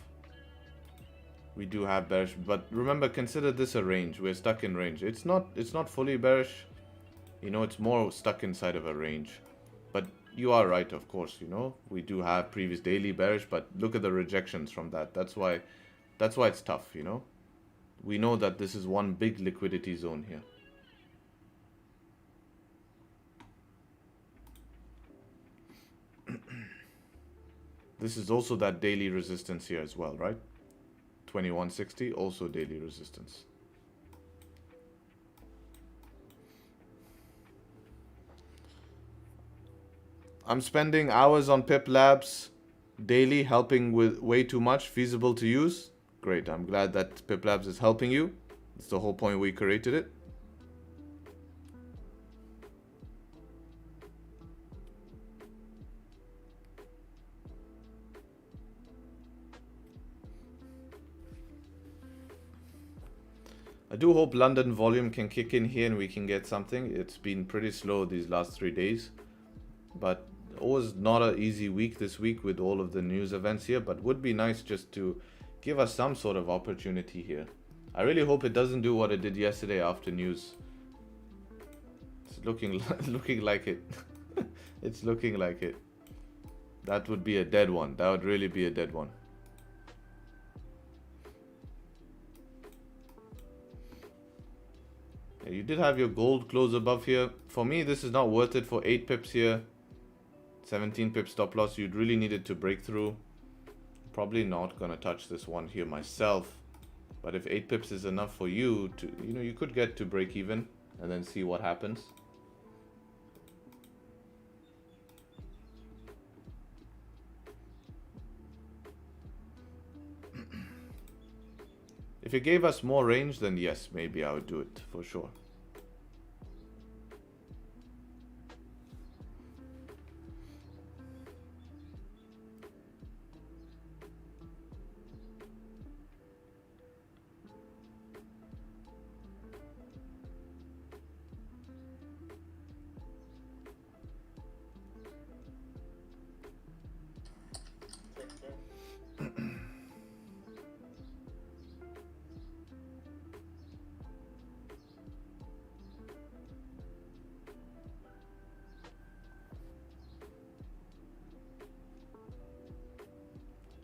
We do have bearish, but remember, consider this a range. We're stuck in range. It's not fully bearish. You know, it's more stuck inside of a range. But you are right, of course, you know. We do have previous daily bearish, but look at the rejections from that. That's why it's tough, you know. We know that this is one big liquidity zone here. This is also that daily resistance here as well, right? 2160, also daily resistance. I'm spending hours on Pip Labs daily, helping with way too much, feasible to use. Great, I'm glad that Pip Labs is helping you. That's the whole point we created it. I do hope London volume can kick in here and we can get something. It's been pretty slow these last 3 days. But it was not an easy week this week with all of the news events here. But would be nice just to give us some sort of opportunity here. I really hope it doesn't do what it did yesterday after news. It's looking like it. It's looking like it. That would be a dead one. That would really be a dead one. Yeah, you did have your gold close above here. For me, this is not worth it for 8 pips here. 17 pips stop loss. You'd really need it to break through. Probably not gonna touch this one here myself. But if 8 pips is enough for you to, you know, you could get to break even and then see what happens. If it gave us more range, then yes, maybe I would do it for sure.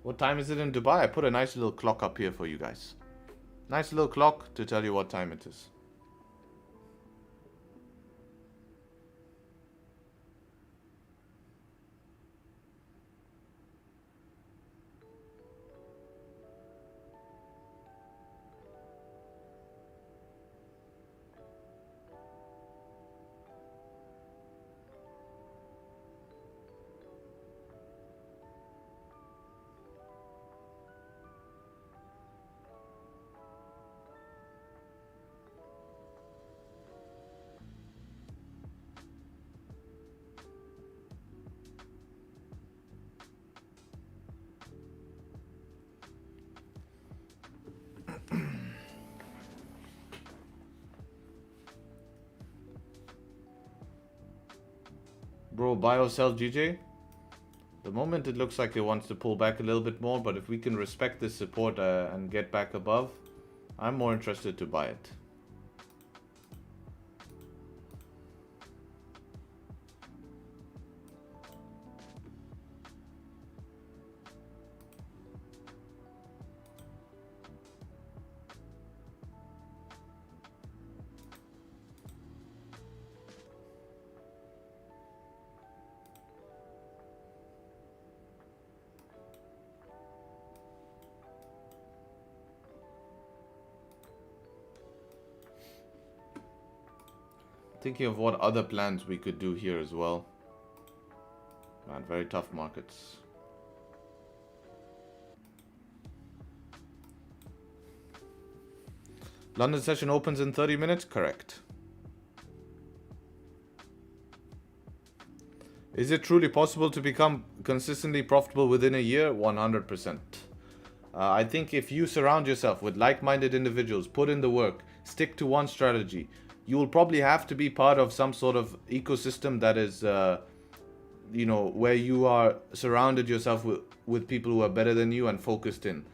What time is it in Dubai? I put a nice little clock up here for you guys. Nice little clock to tell you what time it is. Bro, buy or sell GJ? The moment it looks like it wants to pull back a little bit more, but if we can respect this support and get back above, I'm more interested to buy it. Thinking of what other plans we could do here as well. Man, very tough markets. London session opens in 30 minutes? Correct. Is it truly possible to become consistently profitable within a year? 100%. I think if you surround yourself with like-minded individuals, put in the work, stick to one strategy, you will probably have to be part of some sort of ecosystem that is, you know, where you are surrounded yourself with people who are better than you and focused in.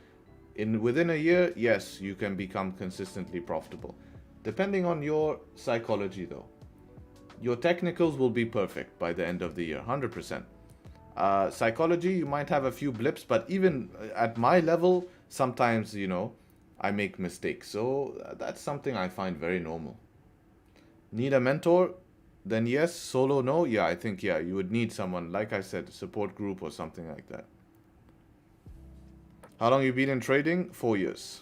Within a year, yes, you can become consistently profitable. Depending on your psychology though. Your technicals will be perfect by the end of the year, 100%. Psychology, you might have a few blips, but even at my level, sometimes, you know, I make mistakes. So that's something I find very normal. Need a mentor? Then yes. Solo, no? Yeah, I think, yeah, you would need someone, like I said, support group or something like that. How long you been in trading? 4 years.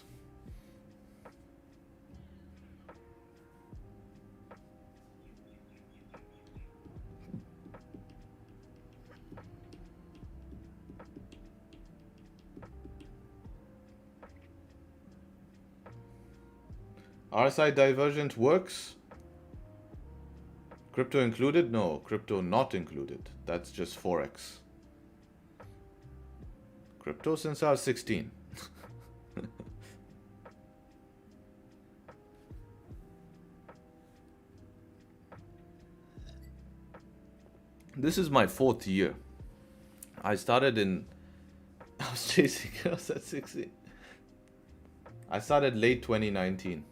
RSI divergent works? Crypto included? No, crypto not included. That's just Forex. Crypto since I was 16. This is my 4th year. I started in... I was chasing girls at 16. I started late 2019.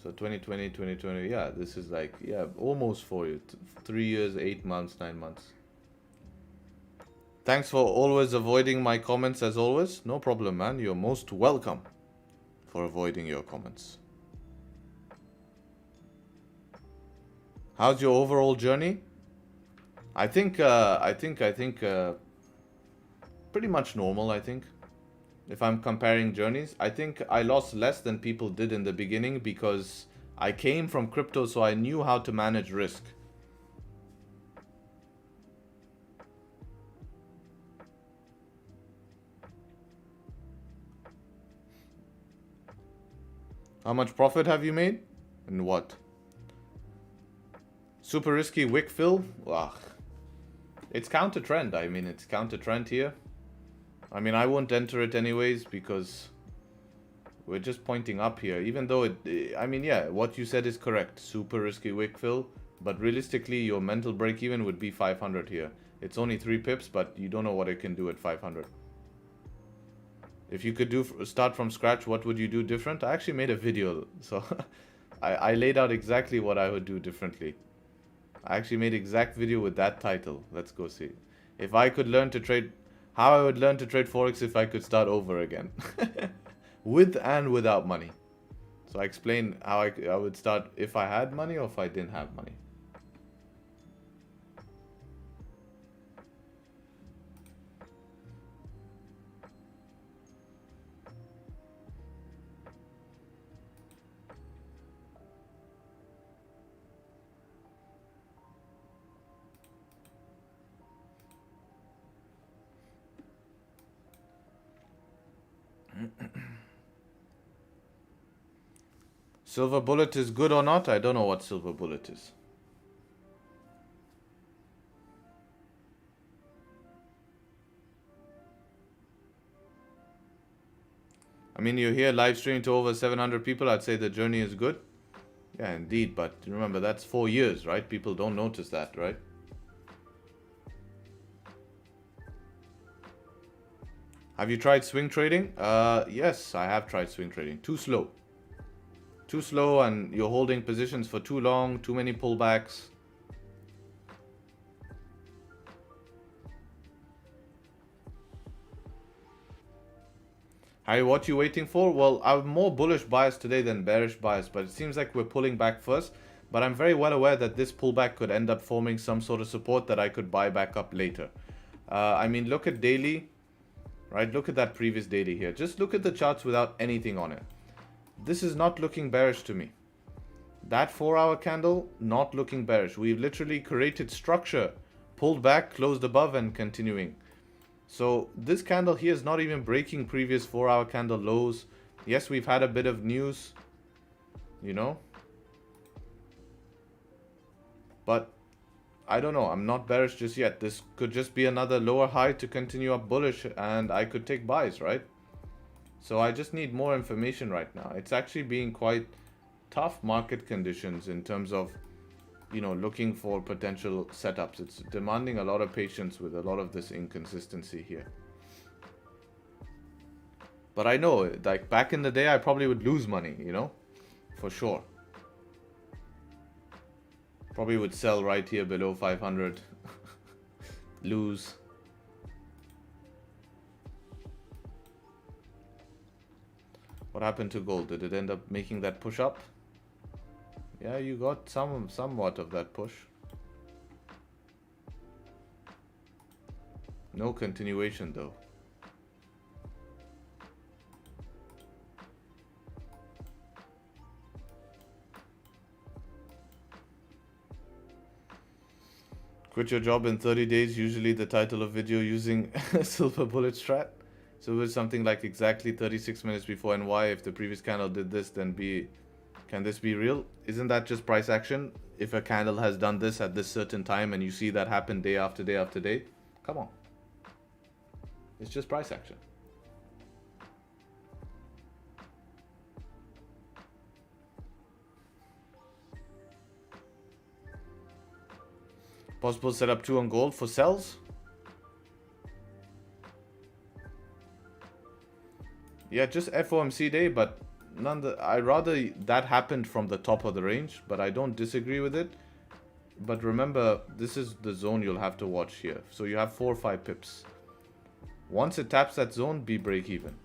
So 2020, 2020, yeah, this is like, yeah, almost 4 years. 3 years, 8 months, 9 months. Thanks for always avoiding my comments as always. No problem, man. You're most welcome for avoiding your comments. How's your overall journey? I think pretty much normal, I think. If I'm comparing journeys, I think I lost less than people did in the beginning because I came from crypto, so I knew how to manage risk. How much profit have you made? And what? Super risky wick fill? Ugh. It's counter trend. I mean, it's counter trend here. I mean, I won't enter it anyways because we're just pointing up here. Even though I mean, yeah, what you said is correct. Super risky wick fill. But realistically, your mental break even would be 500 here. It's only 3 pips, but you don't know what it can do at 500. If you could start from scratch, what would you do different? I actually made a video, so I laid out exactly what I would do differently. I actually made exact video with that title. Let's go see. If I could learn to trade How I would learn to trade Forex if I could start over again. With and without money. So I explain how I would start if I had money or if I didn't have money. Silver bullet is good or not? I don't know what silver bullet is. I mean, you're here live streaming to over 700 people. I'd say the journey is good. Yeah, indeed. But remember, that's 4 years, right? People don't notice that, right? Have you tried swing trading? Yes, I have tried swing trading. Too slow. Too slow, and you're holding positions for too long, too many pullbacks. Harry, what are you waiting for? Well, I'm more bullish bias today than bearish bias, but it seems like we're pulling back first. But I'm very well aware that this pullback could end up forming some sort of support that I could buy back up later. I mean, look at daily, right? Look at that previous daily here. Just look at the charts without anything on it. This is not looking bearish to me. That 4-hour candle, not looking bearish. We've literally created structure, pulled back, closed above, and continuing. So this candle here is not even breaking previous 4-hour candle lows. Yes, we've had a bit of news, you know. But I don't know. I'm not bearish just yet. This could just be another lower high to continue up bullish, and I could take buys, right? So I just need more information right now. It's actually being quite tough market conditions in terms of, you know, looking for potential setups. It's demanding a lot of patience with a lot of this inconsistency here. But I know, like back in the day, I probably would lose money, you know, for sure. Probably would sell right here below 500. Lose. What happened to gold? Did it end up making that push up? Yeah, you got somewhat of that push. No continuation though. Quit your job in 30 days, usually the title of video using silver bullet strat. So it was something like exactly 36 minutes before NY. If the previous candle did this, then can this be real? Isn't that just price action? If a candle has done this at this certain time and you see that happen day after day after day, come on. It's just price action. Possible setup 2 on gold for sells? Yeah, just FOMC day, but I'd rather that happened from the top of the range, but I don't disagree with it. But remember, this is the zone you'll have to watch here. So you have 4 or 5 pips. Once it taps that zone, be break even.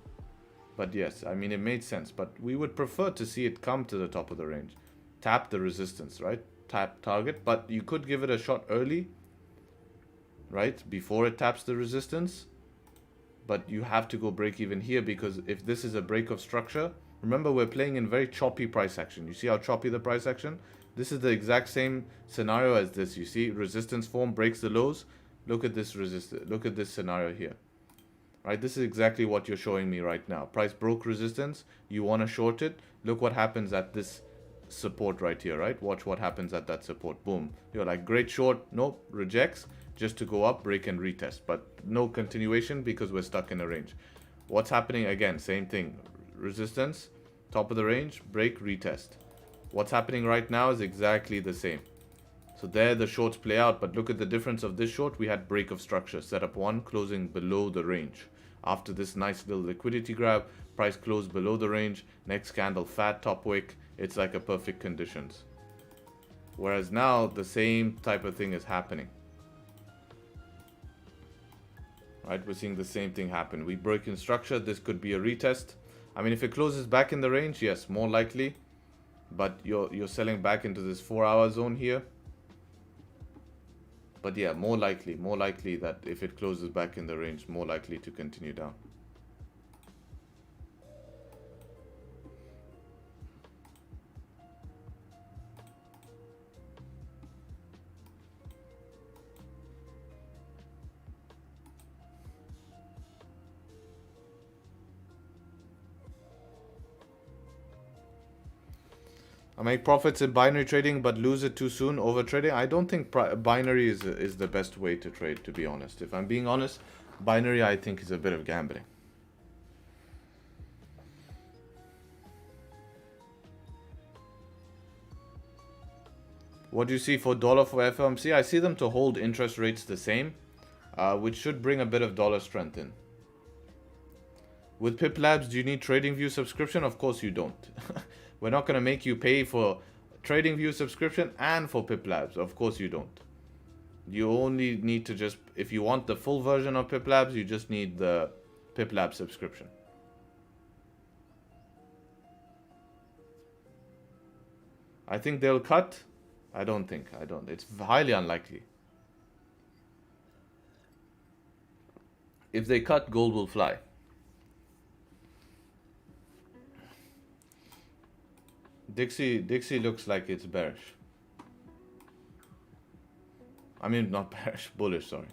But yes, I mean, it made sense. But we would prefer to see it come to the top of the range. Tap the resistance, right? Tap target. But you could give it a shot early, right? Before it taps the resistance. But you have to go break even here, because if this is a break of structure, remember we're playing in very choppy price action. You see how choppy the price action? This is the exact same scenario as this. You see resistance form, breaks the lows. Look at this look at this scenario here. Right, this is exactly what you're showing me right now. Price broke resistance, you want to short it. Look what happens at this support right here, right? Watch what happens at that support. Boom. You're like, great short. Nope, rejects. Just to go up, break and retest. But no continuation because we're stuck in a range. What's happening again? Same thing. Resistance, top of the range, break, retest. What's happening right now is exactly the same. So there the shorts play out, but look at the difference of this short. We had break of structure, setup 1, closing below the range. After this nice little liquidity grab, price closed below the range, next candle fat, top wick. It's like a perfect conditions. Whereas now the same type of thing is happening. right? We're seeing the same thing happen. We break in structure. This could be a retest. I mean, if it closes back in the range, yes, more likely. But you're selling back into this 4-hour zone here. But yeah, more likely that if it closes back in the range, more likely to continue down. I make profits in binary trading, but lose it too soon over trading. I don't think binary is the best way to trade, to be honest. If I'm being honest, binary I think is a bit of gambling. What do you see for dollar for FOMC? I see them to hold interest rates the same, which should bring a bit of dollar strength in. With Pip Labs, do you need Tradingview subscription? Of course you don't. We're not going to make you pay for Tradingview subscription and for Pip Labs. Of course you don't. You only need to just, if you want the full version of Pip Labs, you just need the Pip Lab subscription. I think they'll cut. I don't think. It's highly unlikely. If they cut, gold will fly. Dixie looks like it's bearish. I mean, not bearish, bullish, sorry.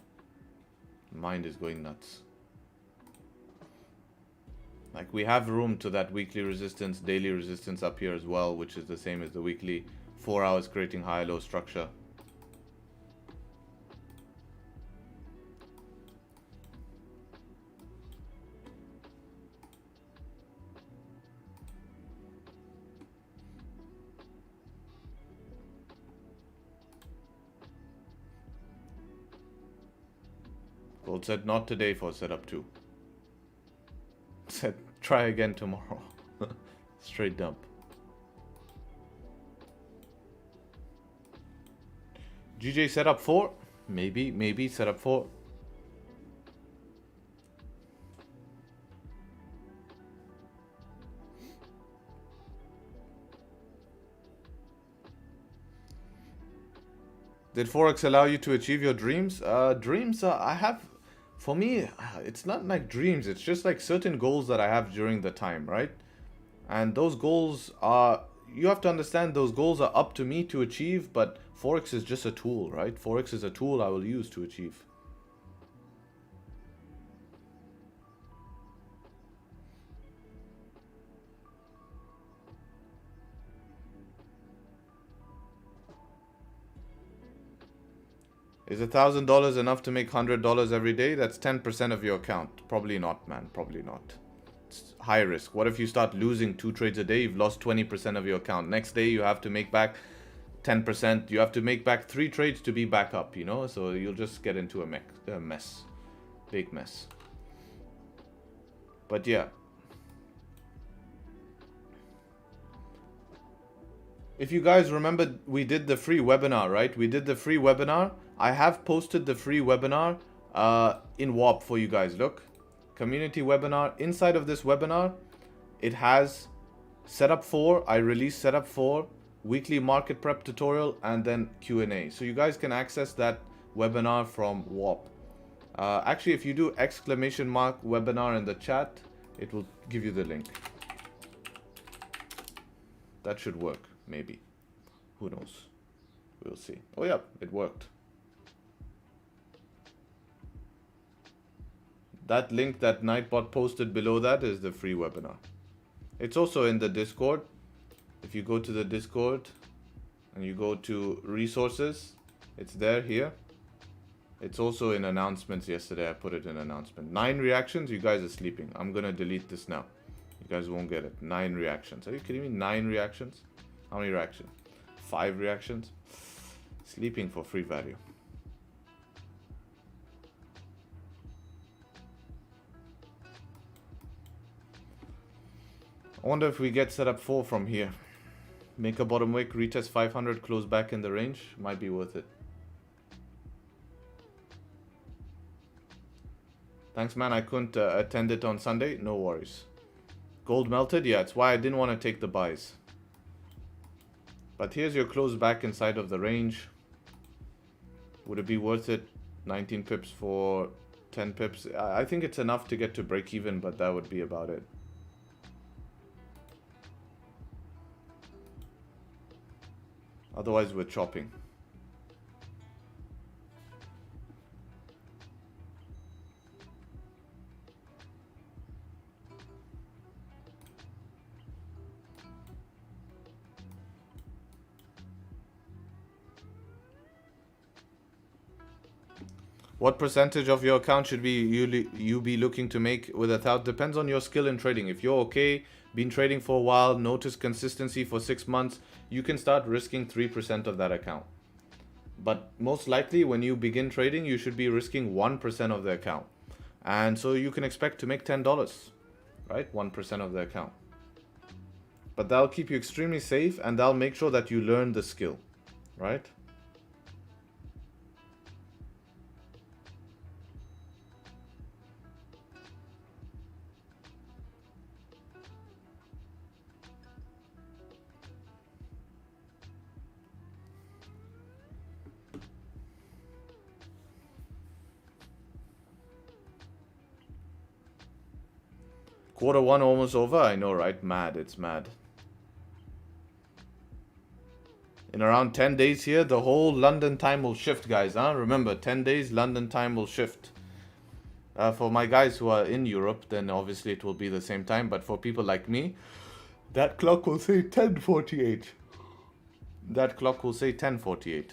Mind is going nuts. Like, we have room to that weekly resistance, daily resistance up here as well, which is the same as the weekly. 4 hours creating high-low structure. Gold said not today for setup 2. Said try again tomorrow. Straight dump. GJ setup 4? Maybe setup 4. Did Forex allow you to achieve your dreams? Dreams, I have, for me, it's not like dreams. It's just like certain goals that I have during the time, right? And those goals are, you have to understand those goals are up to me to achieve, but Forex is just a tool, right? Forex is a tool I will use to achieve. Is $1,000 enough to make $100 every day? That's 10% of your account. Probably not, man. Probably not. It's high risk. What if you start losing 2 trades a day? You've lost 20% of your account. Next day, you have to make back 10%. You have to make back 3 trades to be back up, you know? So you'll just get into a mess. Big mess. But yeah. If you guys remember, we did the free webinar, right? We did the free webinar. I have posted the free webinar in WAP for you guys. Look, community webinar. Inside of this webinar, it has setup 4. I released setup 4, weekly market prep tutorial, and then Q&A. So you guys can access that webinar from WAP. Actually, if you do !webinar in the chat, it will give you the link. That should work, maybe. Who knows? We'll see. Oh yeah, it worked. That link that Nightbot posted below that is the free webinar. It's also in the Discord. If you go to the Discord and you go to resources, it's there here. It's also in announcements yesterday. I put it in announcement. 9 reactions. You guys are sleeping. I'm going to delete this now. You guys won't get it. 9 reactions. Are you kidding me? 9 reactions? How many reactions? 5 reactions? Sleeping for free value. I wonder if we get setup 4 from here. Make a bottom wick, retest 500, close back in the range. Might be worth it. Thanks, man. I couldn't attend it on Sunday. No worries. Gold melted? Yeah, it's why I didn't want to take the buys. But here's your close back inside of the range. Would it be worth it? 19 pips for 10 pips. I think it's enough to get to break even, but that would be about it. Otherwise, we're chopping. What percentage of your account should you be looking to make with $1,000? Depends on your skill in trading. If you're okay, been trading for a while, notice consistency for 6 months, you can start risking 3% of that account. But most likely when you begin trading, you should be risking 1% of the account. And so you can expect to make $10, right? 1% of the account. But that'll keep you extremely safe and that'll make sure that you learn the skill, right? Q1 almost over. I know, right? Mad. It's mad. In around 10 days here, the whole London time will shift, guys. Huh? Remember, 10 days, London time will shift. For my guys who are in Europe, then obviously it will be the same time. But for people like me, that clock will say 10:48. That clock will say 10:48.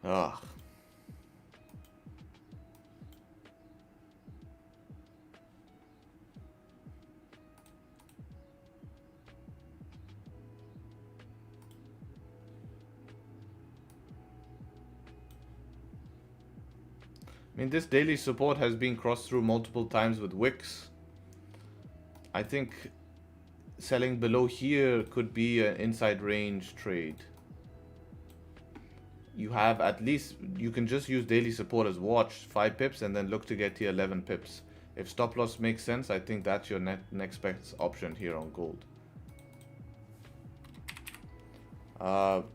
Ugh. I mean, this daily support has been crossed through multiple times with wicks. I think selling below here could be an inside range trade. You have at least, you can just use daily support as watch, 5 pips, and then look to get to 11 pips. If stop loss makes sense, I think that's your next best option here on gold.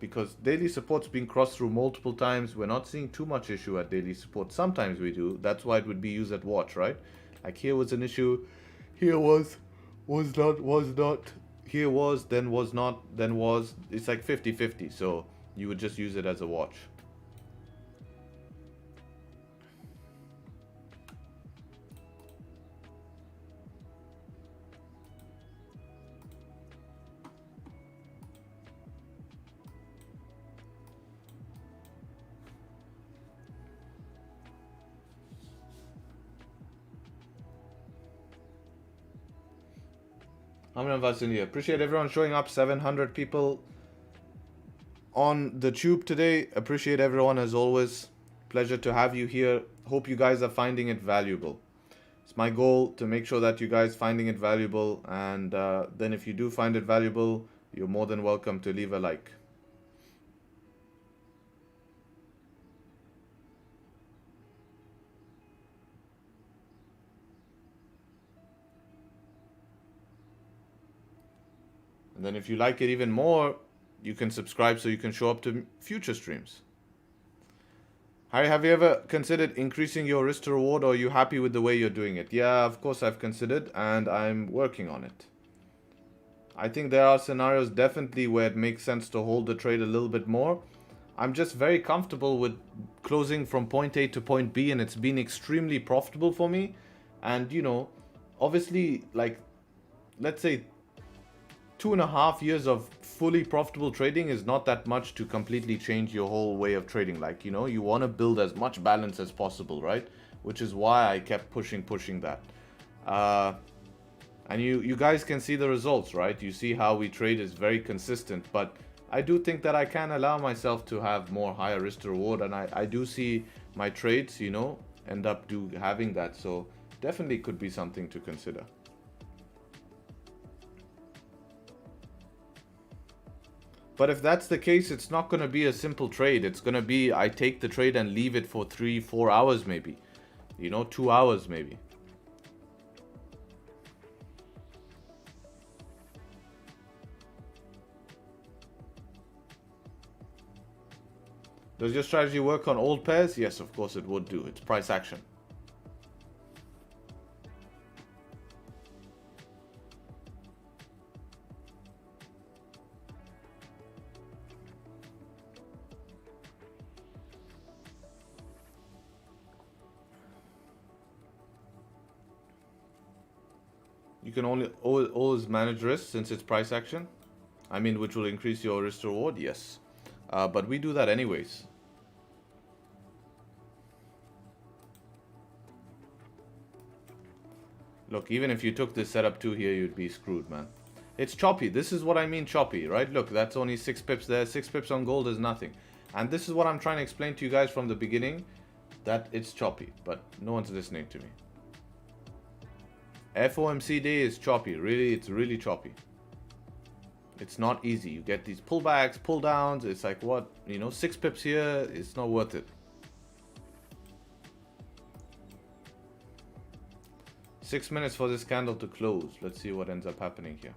Because daily support's been crossed through multiple times. We're not seeing too much issue at daily support. Sometimes we do. That's why it would be used at watch, right? Like here was an issue. Here was not. Here was, then was not, then was. It's like 50-50. So you would just use it as a watch. How many of us in here? Appreciate everyone showing up. 700 people on the tube today. Appreciate everyone as always. Pleasure to have you here. Hope you guys are finding it valuable. It's my goal to make sure that you guys finding it valuable, and then if you do find it valuable, you're more than welcome to leave a like. And then if you like it even more, you can subscribe so you can show up to future streams. Harry, have you ever considered increasing your risk to reward, or are you happy with the way you're doing it? Yeah, of course I've considered, and I'm working on it. I think there are scenarios definitely where it makes sense to hold the trade a little bit more. I'm just very comfortable with closing from point A to point B, and it's been extremely profitable for me. And, you know, obviously, like, let's say 2.5 years of fully profitable trading is not that much to completely change your whole way of trading. Like, you know, you want to build as much balance as possible, right? Which is why I kept pushing that. And you guys can see the results, right? You see how we trade is very consistent, but I do think that I can allow myself to have more higher risk to reward, and I do see my trades, you know, end up having that. So definitely could be something to consider. But if that's the case, it's not going to be a simple trade. It's going to be I take the trade and leave it for 3-4 hours maybe. You know, 2 hours maybe. Does your strategy work on old pairs? Yes, of course it would do. It's price action. You can always manage risk since it's price action. I mean, which will increase your risk to reward, yes. But we do that anyways. Look, even if you took this setup 2 here, you'd be screwed, man. It's choppy. This is what I mean choppy, right? Look, that's only 6 pips there. 6 pips on gold is nothing. And this is what I'm trying to explain to you guys from the beginning, that it's choppy. But no one's listening to me. FOMC day is choppy. Really, it's really choppy. It's not easy. You get these pullbacks, pull downs. It's like, what? You know, 6 pips here. It's not worth it. 6 minutes for this candle to close. Let's see what ends up happening here.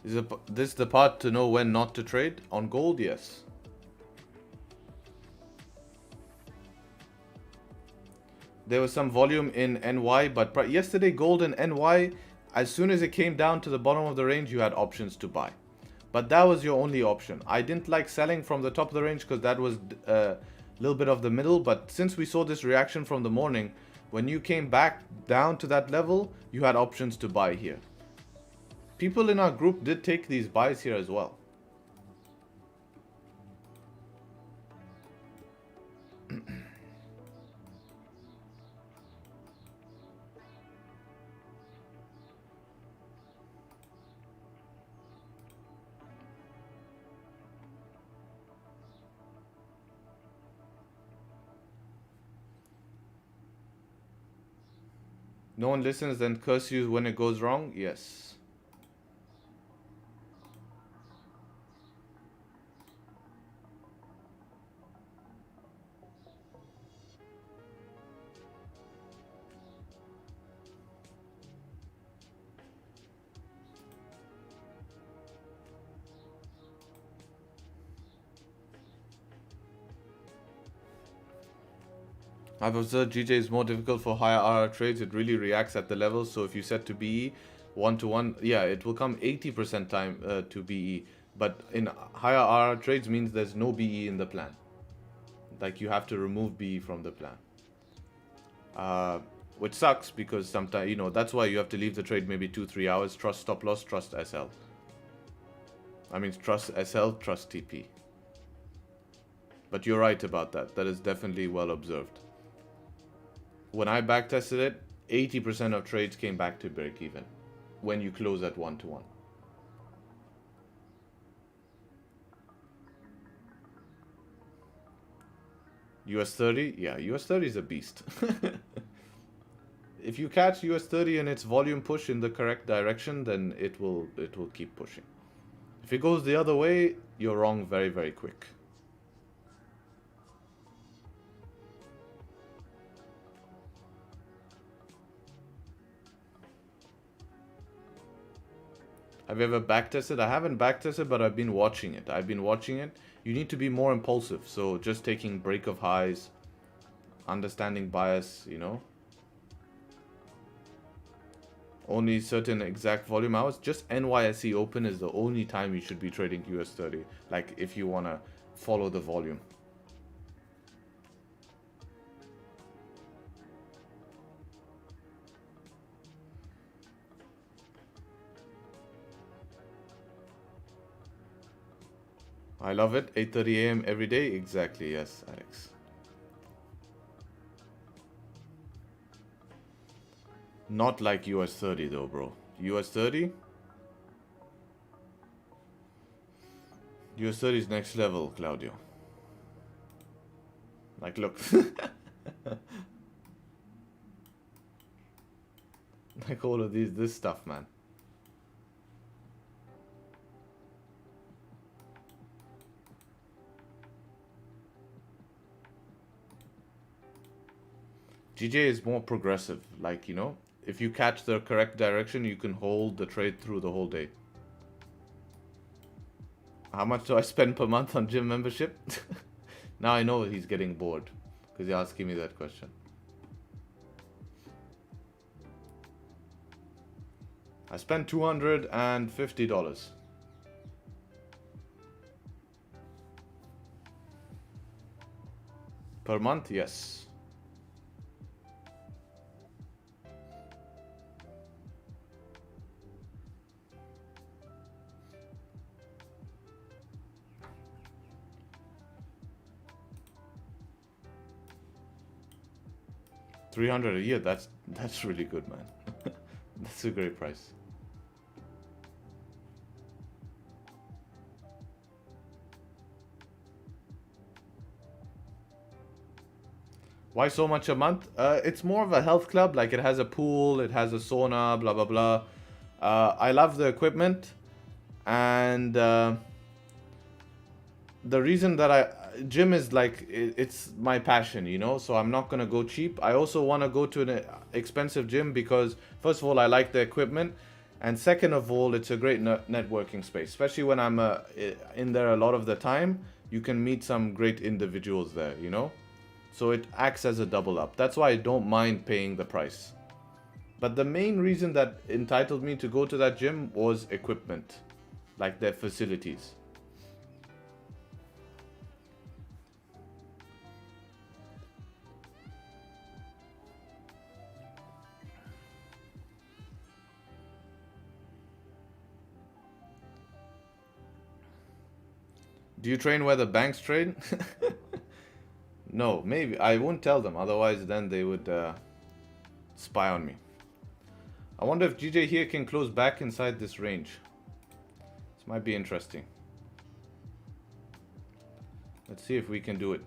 Is this the part to know when not to trade? On gold, yes. There was some volume in NY, but yesterday gold in NY, as soon as it came down to the bottom of the range, you had options to buy. But that was your only option. I didn't like selling from the top of the range because that was a little bit of the middle. But since we saw this reaction from the morning, when you came back down to that level, you had options to buy here. People in our group did take these buys here as well. No one listens, then curse you when it goes wrong? Yes. I've observed GJ is more difficult for higher RR trades. It really reacts at the level. So if you set to BE 1-to-1, yeah, it will come 80% time to BE. But in higher RR trades means there's no BE in the plan. Like you have to remove BE from the plan. Which sucks because sometimes, you know, that's why you have to leave the trade maybe 2-3 hours. Trust stop loss, trust SL. I mean, trust SL, trust TP. But you're right about that. That is definitely well observed. When I backtested it, 80% of trades came back to break even when you close at 1-to-1. US 30? Yeah, US 30 is a beast. If you catch US 30 and its volume push in the correct direction, then it will keep pushing. If it goes the other way, you're wrong very, very quick. Have you ever backtested? I haven't backtested, but I've been watching it. You need to be more impulsive. So just taking break of highs, understanding bias, you know. Only certain exact volume hours. Just NYSE open is the only time you should be trading US 30. Like if you want to follow the volume. I love it. 8:30 a.m. every day. Exactly. Yes, Alex. Not like US 30 though, bro. US 30? US 30 is next level, Claudio. Like, look. Like all of this stuff, man. GJ is more progressive. Like, you know, if you catch the correct direction, you can hold the trade through the whole day. How much do I spend per month on gym membership? Now I know he's getting bored because you're asking me that question. I spent $250. Per month, yes. $300 a year, that's really good, man. That's a great price. Why so much a month? It's more of a health club. Like, it has a pool, it has a sauna, blah, blah, blah. I love the equipment. And the reason that gym is like, it's my passion, you know? So I'm not going to go cheap. I also want to go to an expensive gym because, first of all, I like the equipment. And second of all, it's a great networking space. Especially when I'm in there a lot of the time. You can meet some great individuals there, you know? So it acts as a double up. That's why I don't mind paying the price. But the main reason that entitled me to go to that gym was equipment. Like their facilities. Do you train where the banks trade? No, maybe. I won't tell them. Otherwise, then they would spy on me. I wonder if GJ here can close back inside this range. This might be interesting. Let's see if we can do it.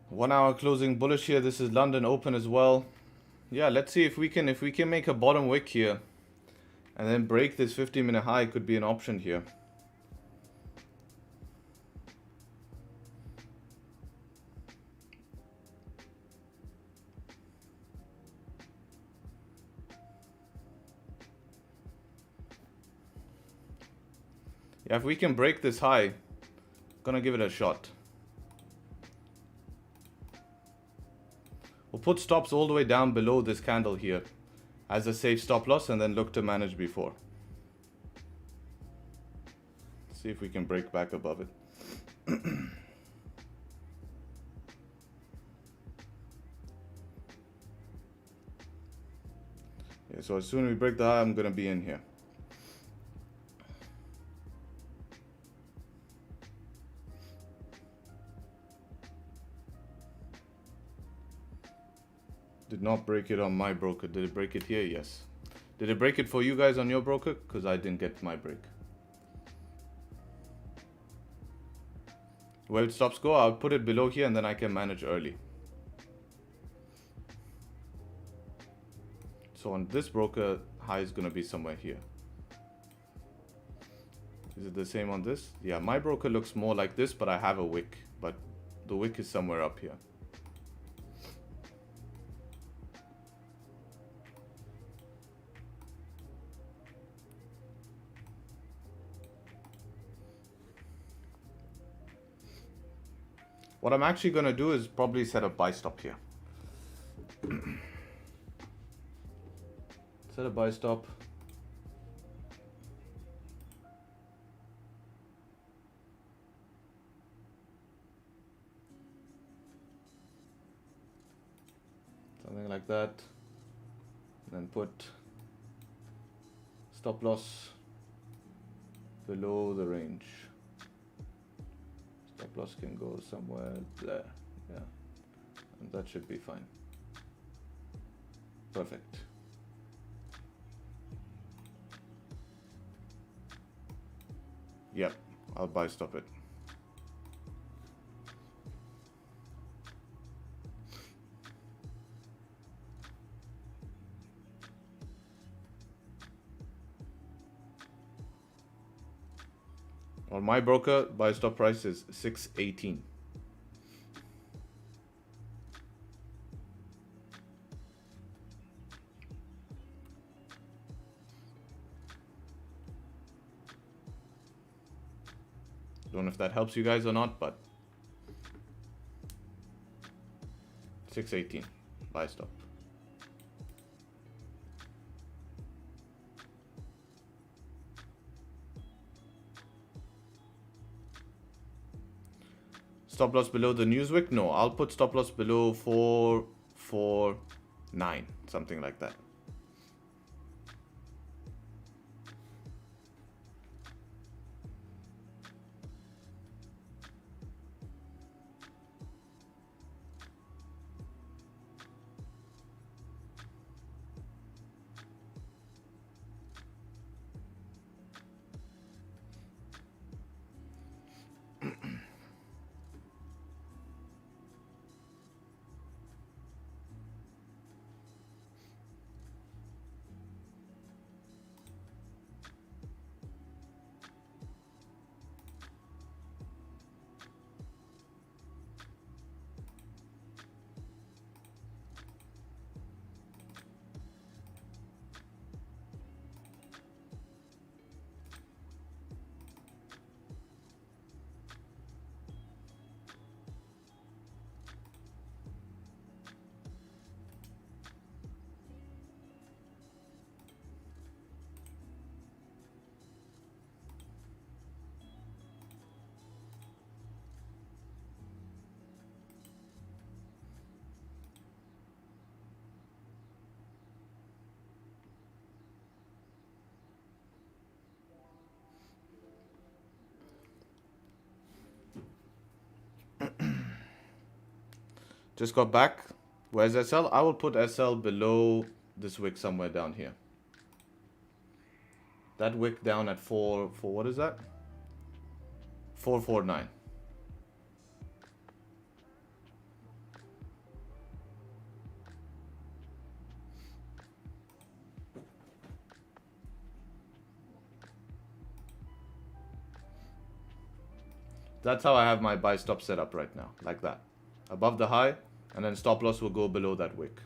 One hour closing bullish here. This is London open as well. Yeah, let's see if we can make a bottom wick here and then break this 50-minute high. Could be an option here. Yeah, if we can break this high, gonna give it a shot. We'll put stops all the way down below this candle here as a safe stop loss and then look to manage before. See if we can break back above it. Yeah, so as soon as we break the high, I'm gonna be in here. Did not break it on my broker. Did it break it here? Yes. Did it break it for you guys on your broker? Because I didn't get my break. Where it stops go, I'll put it below here and then I can manage early. So on this broker, high is going to be somewhere here. Is it the same on this? Yeah, my broker looks more like this, but I have a wick. But the wick is somewhere up here. What I'm actually going to do is probably set a buy stop here. Set a buy stop. like that. Then put stop loss below the range. Stop loss can go somewhere there. Yeah, and that should be fine. Perfect. Yep, I'll buy stop it. On my broker, buy stop price is 618. Don't know if that helps you guys or not, but 618 buy stop. Stop loss below the Newswick? No, I'll put stop loss below 449, something like that. Just got back. Where's SL? I will put SL below this wick somewhere down here. That wick down at what is that? 449. That's how I have my buy stop set up right now, like that. Above the high, and then stop loss will go below that wick.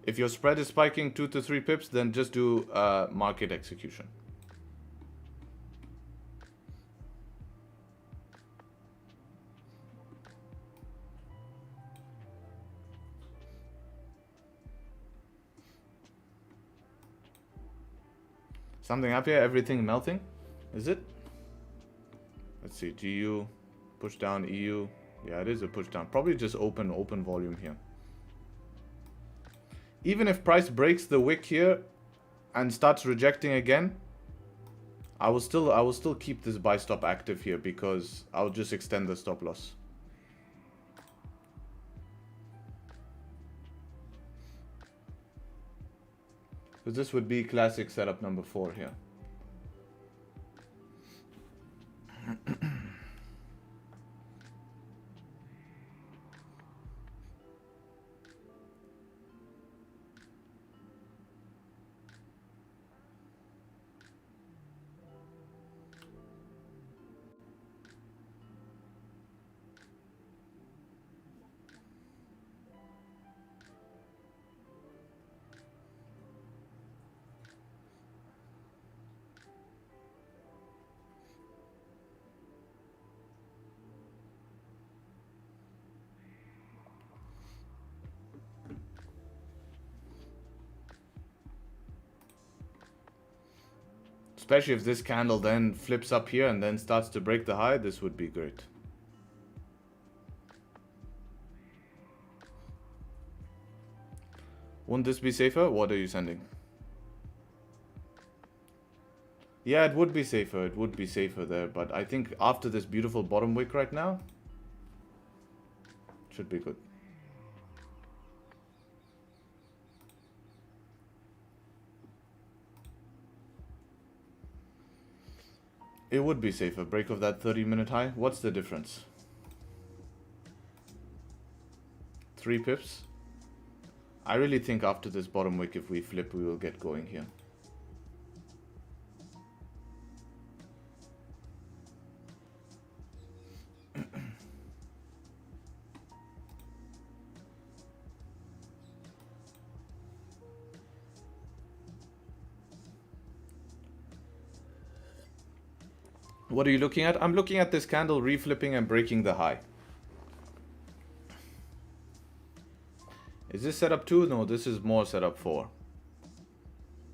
If your spread is spiking 2 to 3 pips, then just do market execution. Something up here, everything melting? Is it? Let's see, GU, push down, EU. Yeah, it is a push down. Probably just open volume here. Even if price breaks the wick here and starts rejecting again, I will still keep this buy stop active here because I'll just extend the stop loss. So this would be classic setup number 4 here. Especially if this candle then flips up here and then starts to break the high, this would be great. Wouldn't this be safer? What are you sending? Yeah, it would be safer. It would be safer there. But I think after this beautiful bottom wick right now, should be good. It would be safer. Break of that 30-minute high. What's the difference? 3 pips. I really think after this bottom wick, if we flip, we will get going here. What are you looking at? I'm looking at this candle reflipping and breaking the high. Is this setup 2? No, this is more setup 4.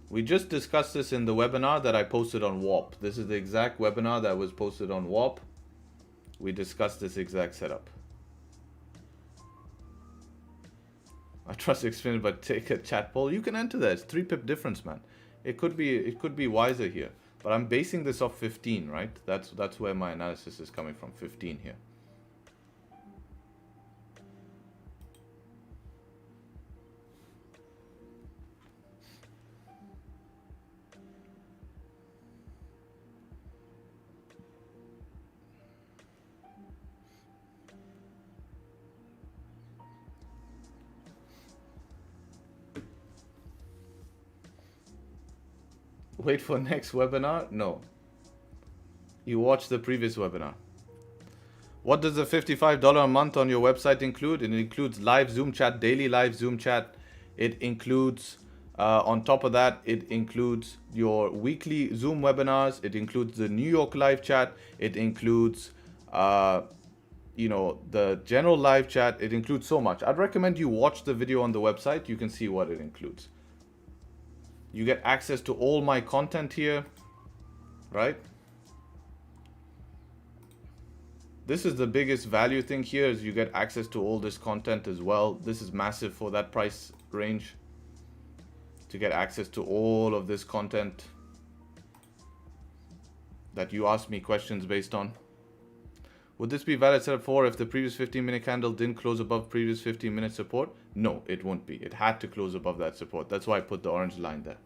We just discussed this in the webinar that I posted on WARP. This is the exact webinar that was posted on WARP. We discussed this exact setup. I trust experience, but take a chat poll. You can enter that. It's 3 pip difference, man. It could be wiser here. But I'm basing this off 15, right? That's where my analysis is coming from. 15 here. Wait for next webinar? No. You watched the previous webinar. What does the $55 a month on your website include? It includes live Zoom chat, daily live Zoom chat. It includes, on top of that, it includes your weekly Zoom webinars. It includes the New York live chat. It includes, you know, the general live chat. It includes so much. I'd recommend you watch the video on the website. You can see what it includes. You get access to all my content here, right? This is the biggest value thing here, is you get access to all this content as well. This is massive for that price range, to get access to all of this content that you ask me questions based on. Would this be valid setup 4 if the previous 15-minute candle didn't close above previous 15-minute support? No, it won't be. It had to close above that support. That's why I put the orange line there.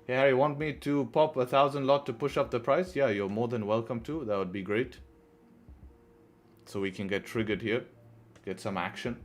Hey Harry, want me to pop 1,000 lot to push up the price? Yeah, you're more than welcome to. That would be great. So we can get triggered here, get some action.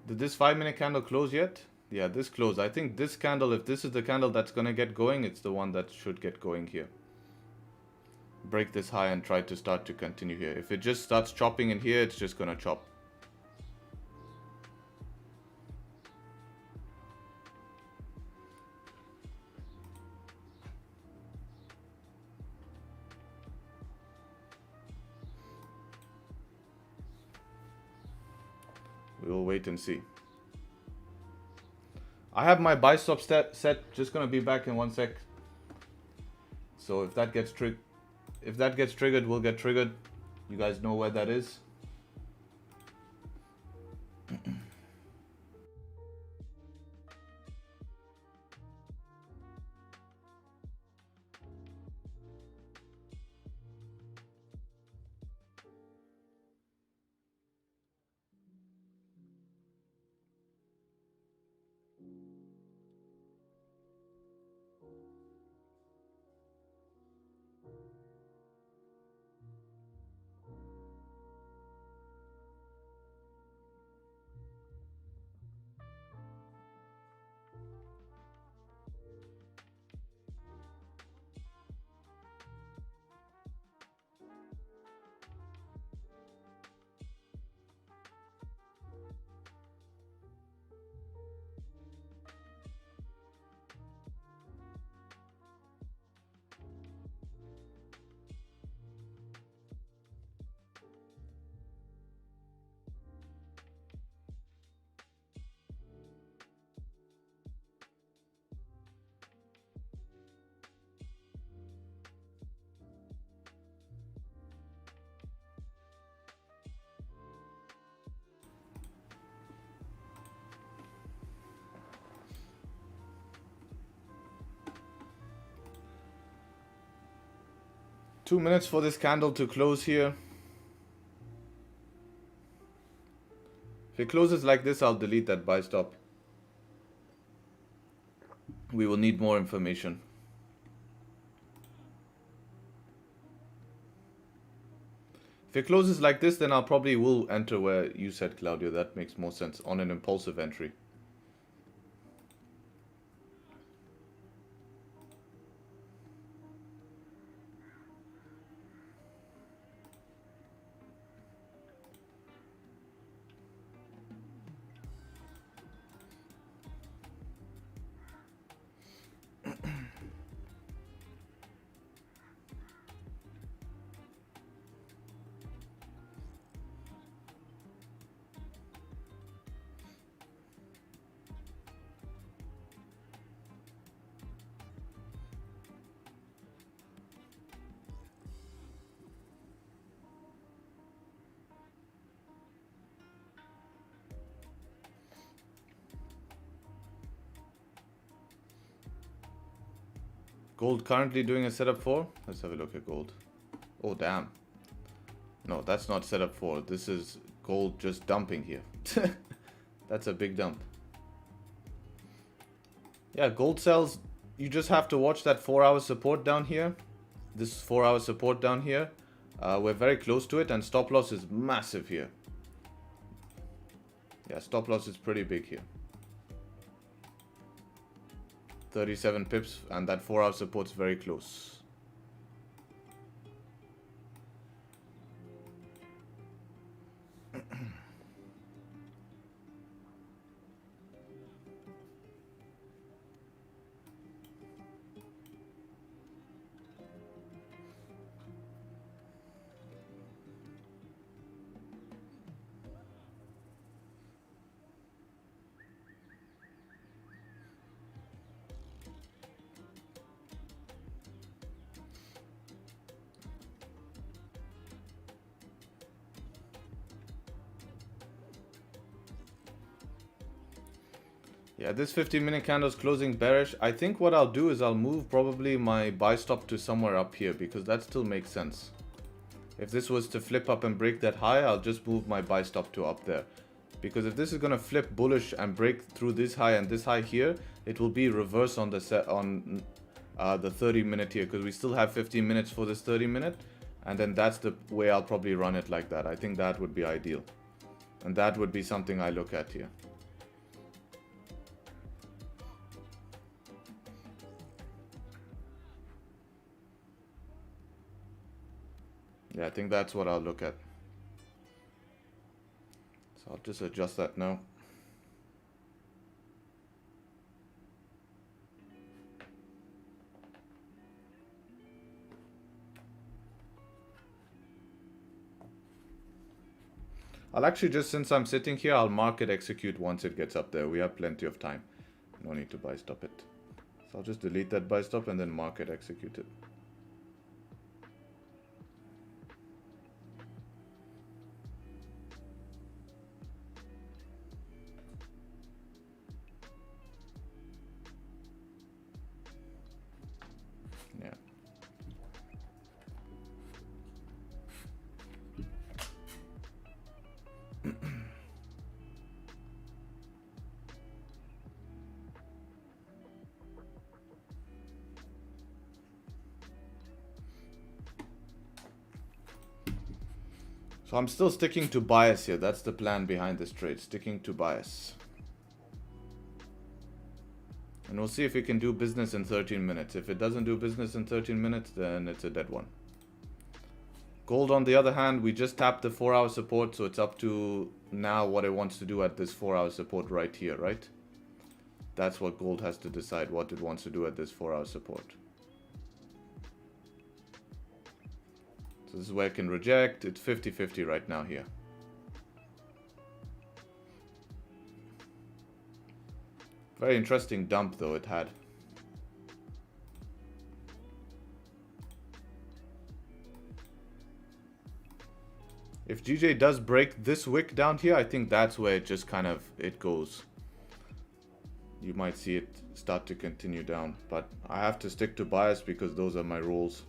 Did this 5-minute candle close yet? Yeah, this closed. I think this candle, if this is the candle that's going to get going, it's the one that should get going here. Break this high and try to start to continue here. If it just starts chopping in here, it's just going to chop. We'll wait and see. I have my buy stop set. Just gonna be back in 1 sec. So if that gets triggered, we'll get triggered. You guys know where that is. 2 minutes for this candle to close here. If it closes like this, I'll delete that buy stop. We will need more information. If it closes like this, then I'll probably will enter where you said, Claudio. That makes more sense, on an impulsive entry. Gold currently doing a setup for? Let's have a look at gold. Oh, damn. No, that's not setup for. This is gold just dumping here. That's a big dump. Yeah, gold sells. You just have to watch that 4-hour support down here. This 4-hour support down here. We're very close to it, and stop loss is massive here. Yeah, stop loss is pretty big here. 37 pips, and that 4-hour support's very close. Yeah, this 15-minute candle is closing bearish. I think what I'll do is I'll move probably my buy stop to somewhere up here, because that still makes sense. If this was to flip up and break that high, I'll just move my buy stop to up there. Because if this is going to flip bullish and break through this high and this high here, it will be reverse on the 30-minute here, because we still have 15 minutes for this 30-minute. And then that's the way I'll probably run it like that. I think that would be ideal. And that would be something I look at here. Yeah, I think that's what I'll look at. So I'll just adjust that now. I'll actually just, since I'm sitting here, I'll market execute once it gets up there. We have plenty of time. No need to buy stop it. So I'll just delete that buy stop and then market execute it. So I'm still sticking to bias here. That's the plan behind this trade, sticking to bias. And we'll see if we can do business in 13 minutes. If it doesn't do business in 13 minutes, then it's a dead one. Gold, on the other hand, we just tapped the 4-hour support, so it's up to now what it wants to do at this 4-hour support right here, right? That's what gold has to decide, what it wants to do at this 4-hour support. So this is where it can reject. It's 50-50 right now here. Very interesting dump though it had. If GJ does break this wick down here, I think that's where it just kind of, it goes. You might see it start to continue down, but I have to stick to bias because those are my rules.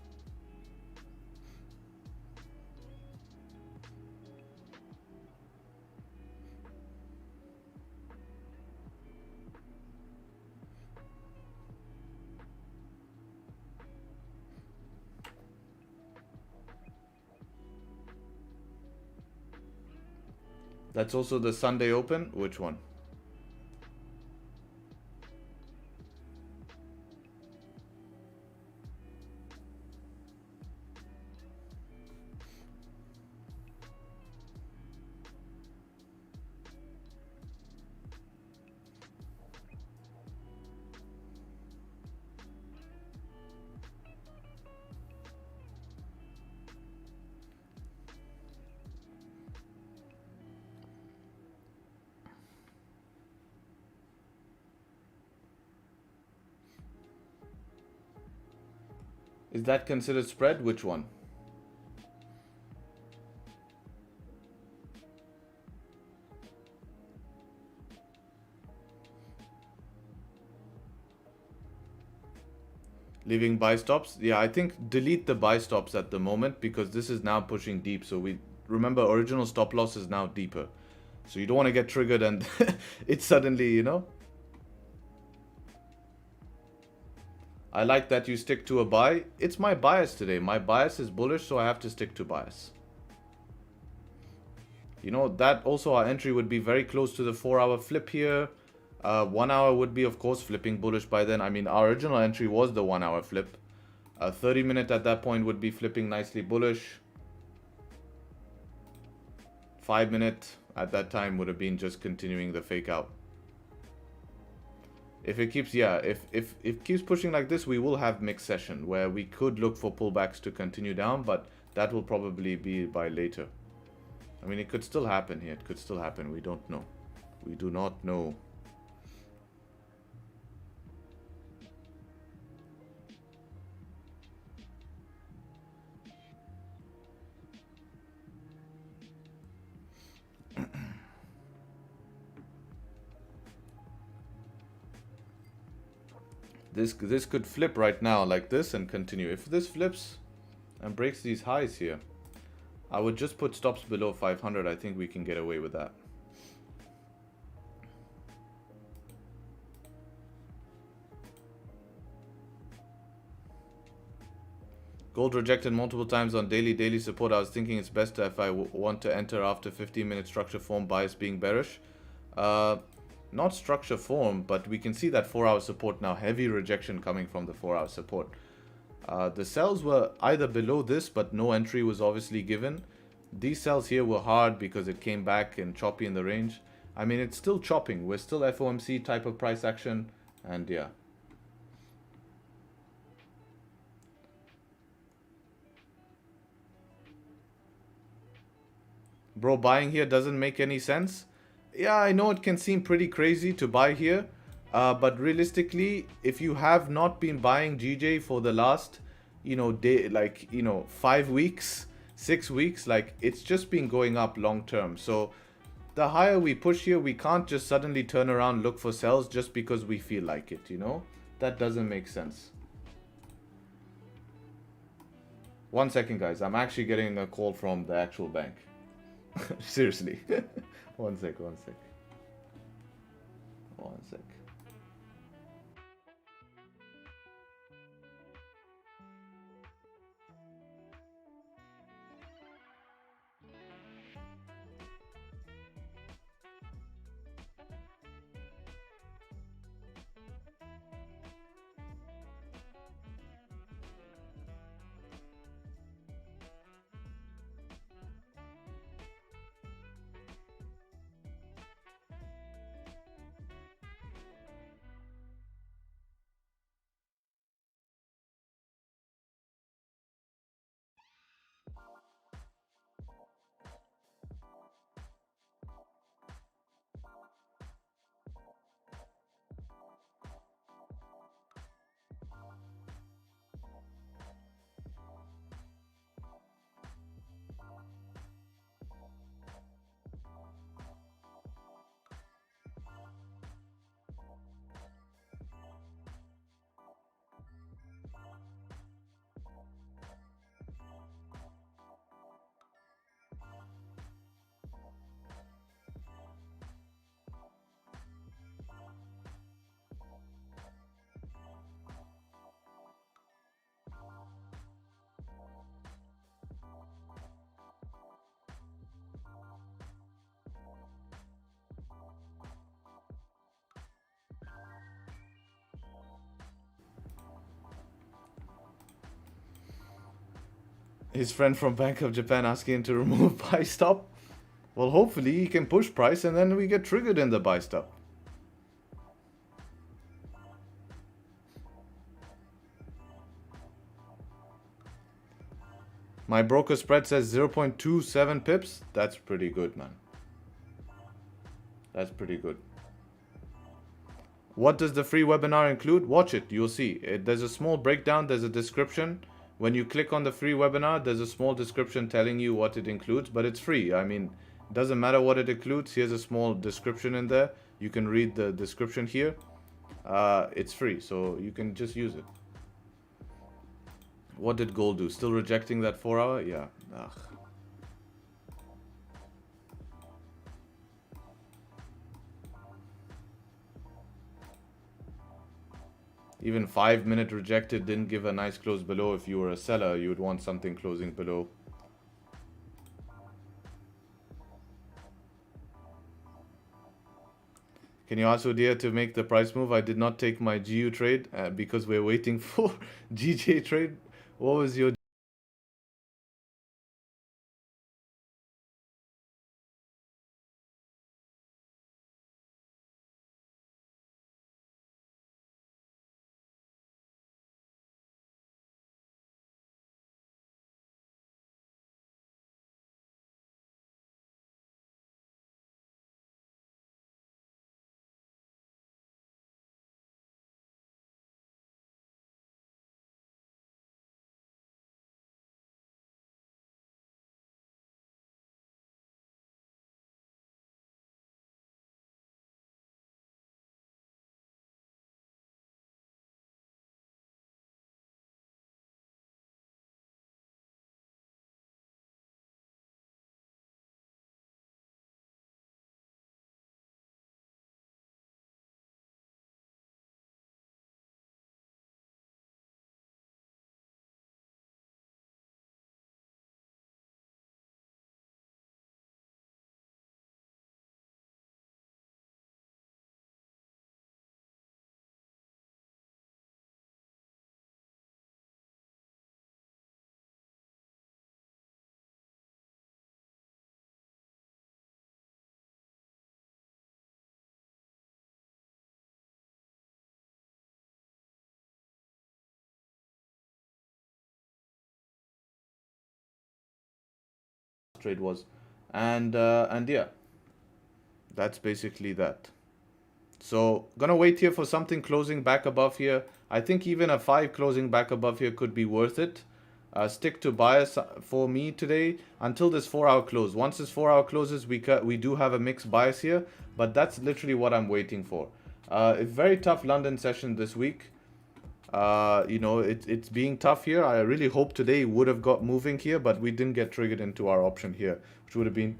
That's also the Sunday open. Which one? Is that considered spread? Which one? Leaving buy stops? Yeah, I think delete the buy stops at the moment because this is now pushing deep. So we remember original stop loss is now deeper. So you don't want to get triggered and it's suddenly, you know. I like that you stick to a buy. It's my bias today. My bias is bullish, so I have to stick to bias. You know, that also our entry would be very close to the 4-hour flip here. 1 hour would be, of course, flipping bullish by then. I mean, our original entry was the 1 hour flip. 30 minute at that point would be flipping nicely bullish. 5 minute at that time would have been just continuing the fake out. If it keeps, yeah, if it keeps pushing like this, we will have mixed session where we could look for pullbacks to continue down, but that will probably be by later. I mean, it could still happen here. It could still happen. We don't know. We do not know. This could flip right now like this and continue. If this flips and breaks these highs here, I would just put stops below 500. I think we can get away with that. Gold rejected multiple times on daily support. I was thinking it's best if I want to enter after 15-minute structure form bias being bearish. Not structure form, but we can see that 4-hour support now. Heavy rejection coming from the 4-hour support. The sells were either below this, but no entry was obviously given. These sells here were hard because it came back and choppy in the range. I mean, it's still chopping. We're still FOMC type of price action. And yeah. Bro, buying here doesn't make any sense. Yeah, I know it can seem pretty crazy to buy here. But realistically, if you have not been buying GJ for the last, day, 5 weeks, 6 weeks, like it's just been going up long term. So the higher we push here, we can't just suddenly turn around, look for sells just because we feel like it, That doesn't make sense. 1 second, guys. I'm actually getting a call from the actual bank. Seriously. One sec. His friend from Bank of Japan asking him to remove buy stop. Well, hopefully he can push price and then we get triggered in the buy stop. My broker spread says 0.27 pips. That's pretty good, man. That's pretty good. What does the free webinar include? Watch it. You'll see. There's a small breakdown. There's a description. When you click on the free webinar, there's a small description telling you what it includes, but it's free. I mean, it doesn't matter what it includes. Here's a small description in there. You can read the description here. It's free, so you can just use it. What did gold do? Still rejecting that 4 hour? Yeah. Ugh. Even 5-minute rejected didn't give a nice close below. If you were a seller, you would want something closing below. Can you ask Odia to make the price move? I did not take my GU trade because we're waiting for GJ trade. What was your trade was? And yeah, that's basically that. So gonna wait here for something closing back above here. I think even a 5 closing back above here could be worth it. Stick to bias for me today until this 4-hour close. Once this 4-hour closes, we do have a mixed bias here, but that's literally what I'm waiting for. A very tough London session this week. You know, it's being tough here. I really hope today would have got moving here, but we didn't get triggered into our option here, which would have been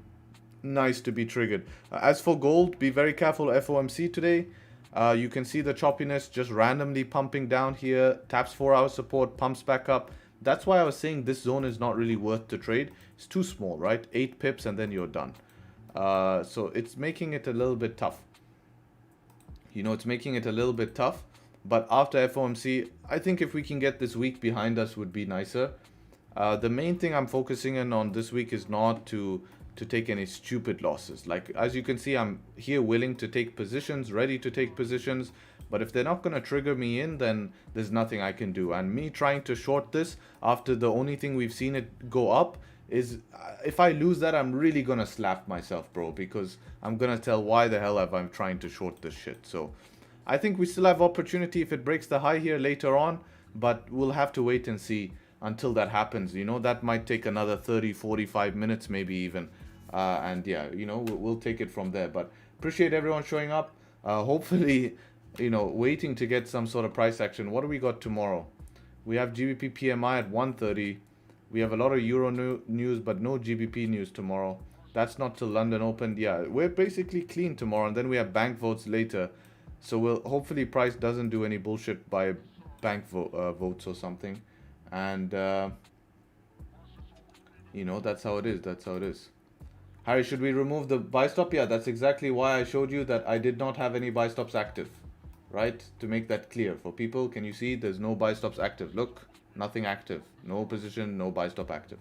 nice to be triggered. As for gold, be very careful FOMC today. You can see the choppiness just randomly pumping down here, taps 4-hour support, pumps back up. That's why I was saying this zone is not really worth to trade. It's too small, right? 8 pips and then you're done. So it's making it a little bit tough. You know, it's making it a little bit tough. But after FOMC, I think if we can get this week behind us would be nicer. The main thing I'm focusing in on this week is not to take any stupid losses. Like, as you can see, I'm here willing to take positions, ready to take positions. But if they're not going to trigger me in, then there's nothing I can do. And me trying to short this after the only thing we've seen it go up is, if I lose that, I'm really going to slap myself, bro. Because I'm going to tell why the hell I'm trying to short this shit. So I think we still have opportunity if it breaks the high here later on. But we'll have to wait and see until that happens. You know, that might take another 30, 45 minutes maybe even. And yeah, you know, we'll take it from there. But appreciate everyone showing up. Hopefully, you know, waiting to get some sort of price action. What do we got tomorrow? We have GBP PMI at 130. We have a lot of Euro news, but no GBP news tomorrow. That's not till London opened. Yeah, we're basically clean tomorrow. And then we have bank votes later. So we'll hopefully price doesn't do any bullshit by bank votes or something. And, you know, that's how it is. That's how it is. Harry, should we remove the buy stop? Yeah, that's exactly why I showed you that I did not have any buy stops active, right? To make that clear for people. Can you see there's no buy stops active? Look, nothing active, no position, no buy stop active,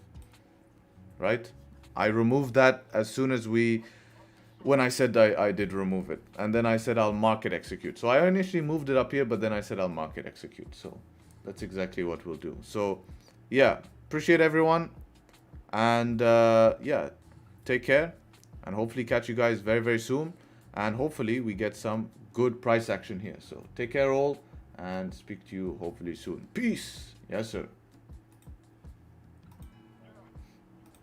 right? I removed that as soon as when I said I did remove it, and then I said I'll market execute. So I initially moved it up here, but then I said I'll market execute. So that's exactly what we'll do. So yeah, appreciate everyone, and yeah, take care, and hopefully catch you guys very, very soon, and hopefully we get some good price action here. So take care all, and speak to you hopefully soon. Peace. Yes, sir.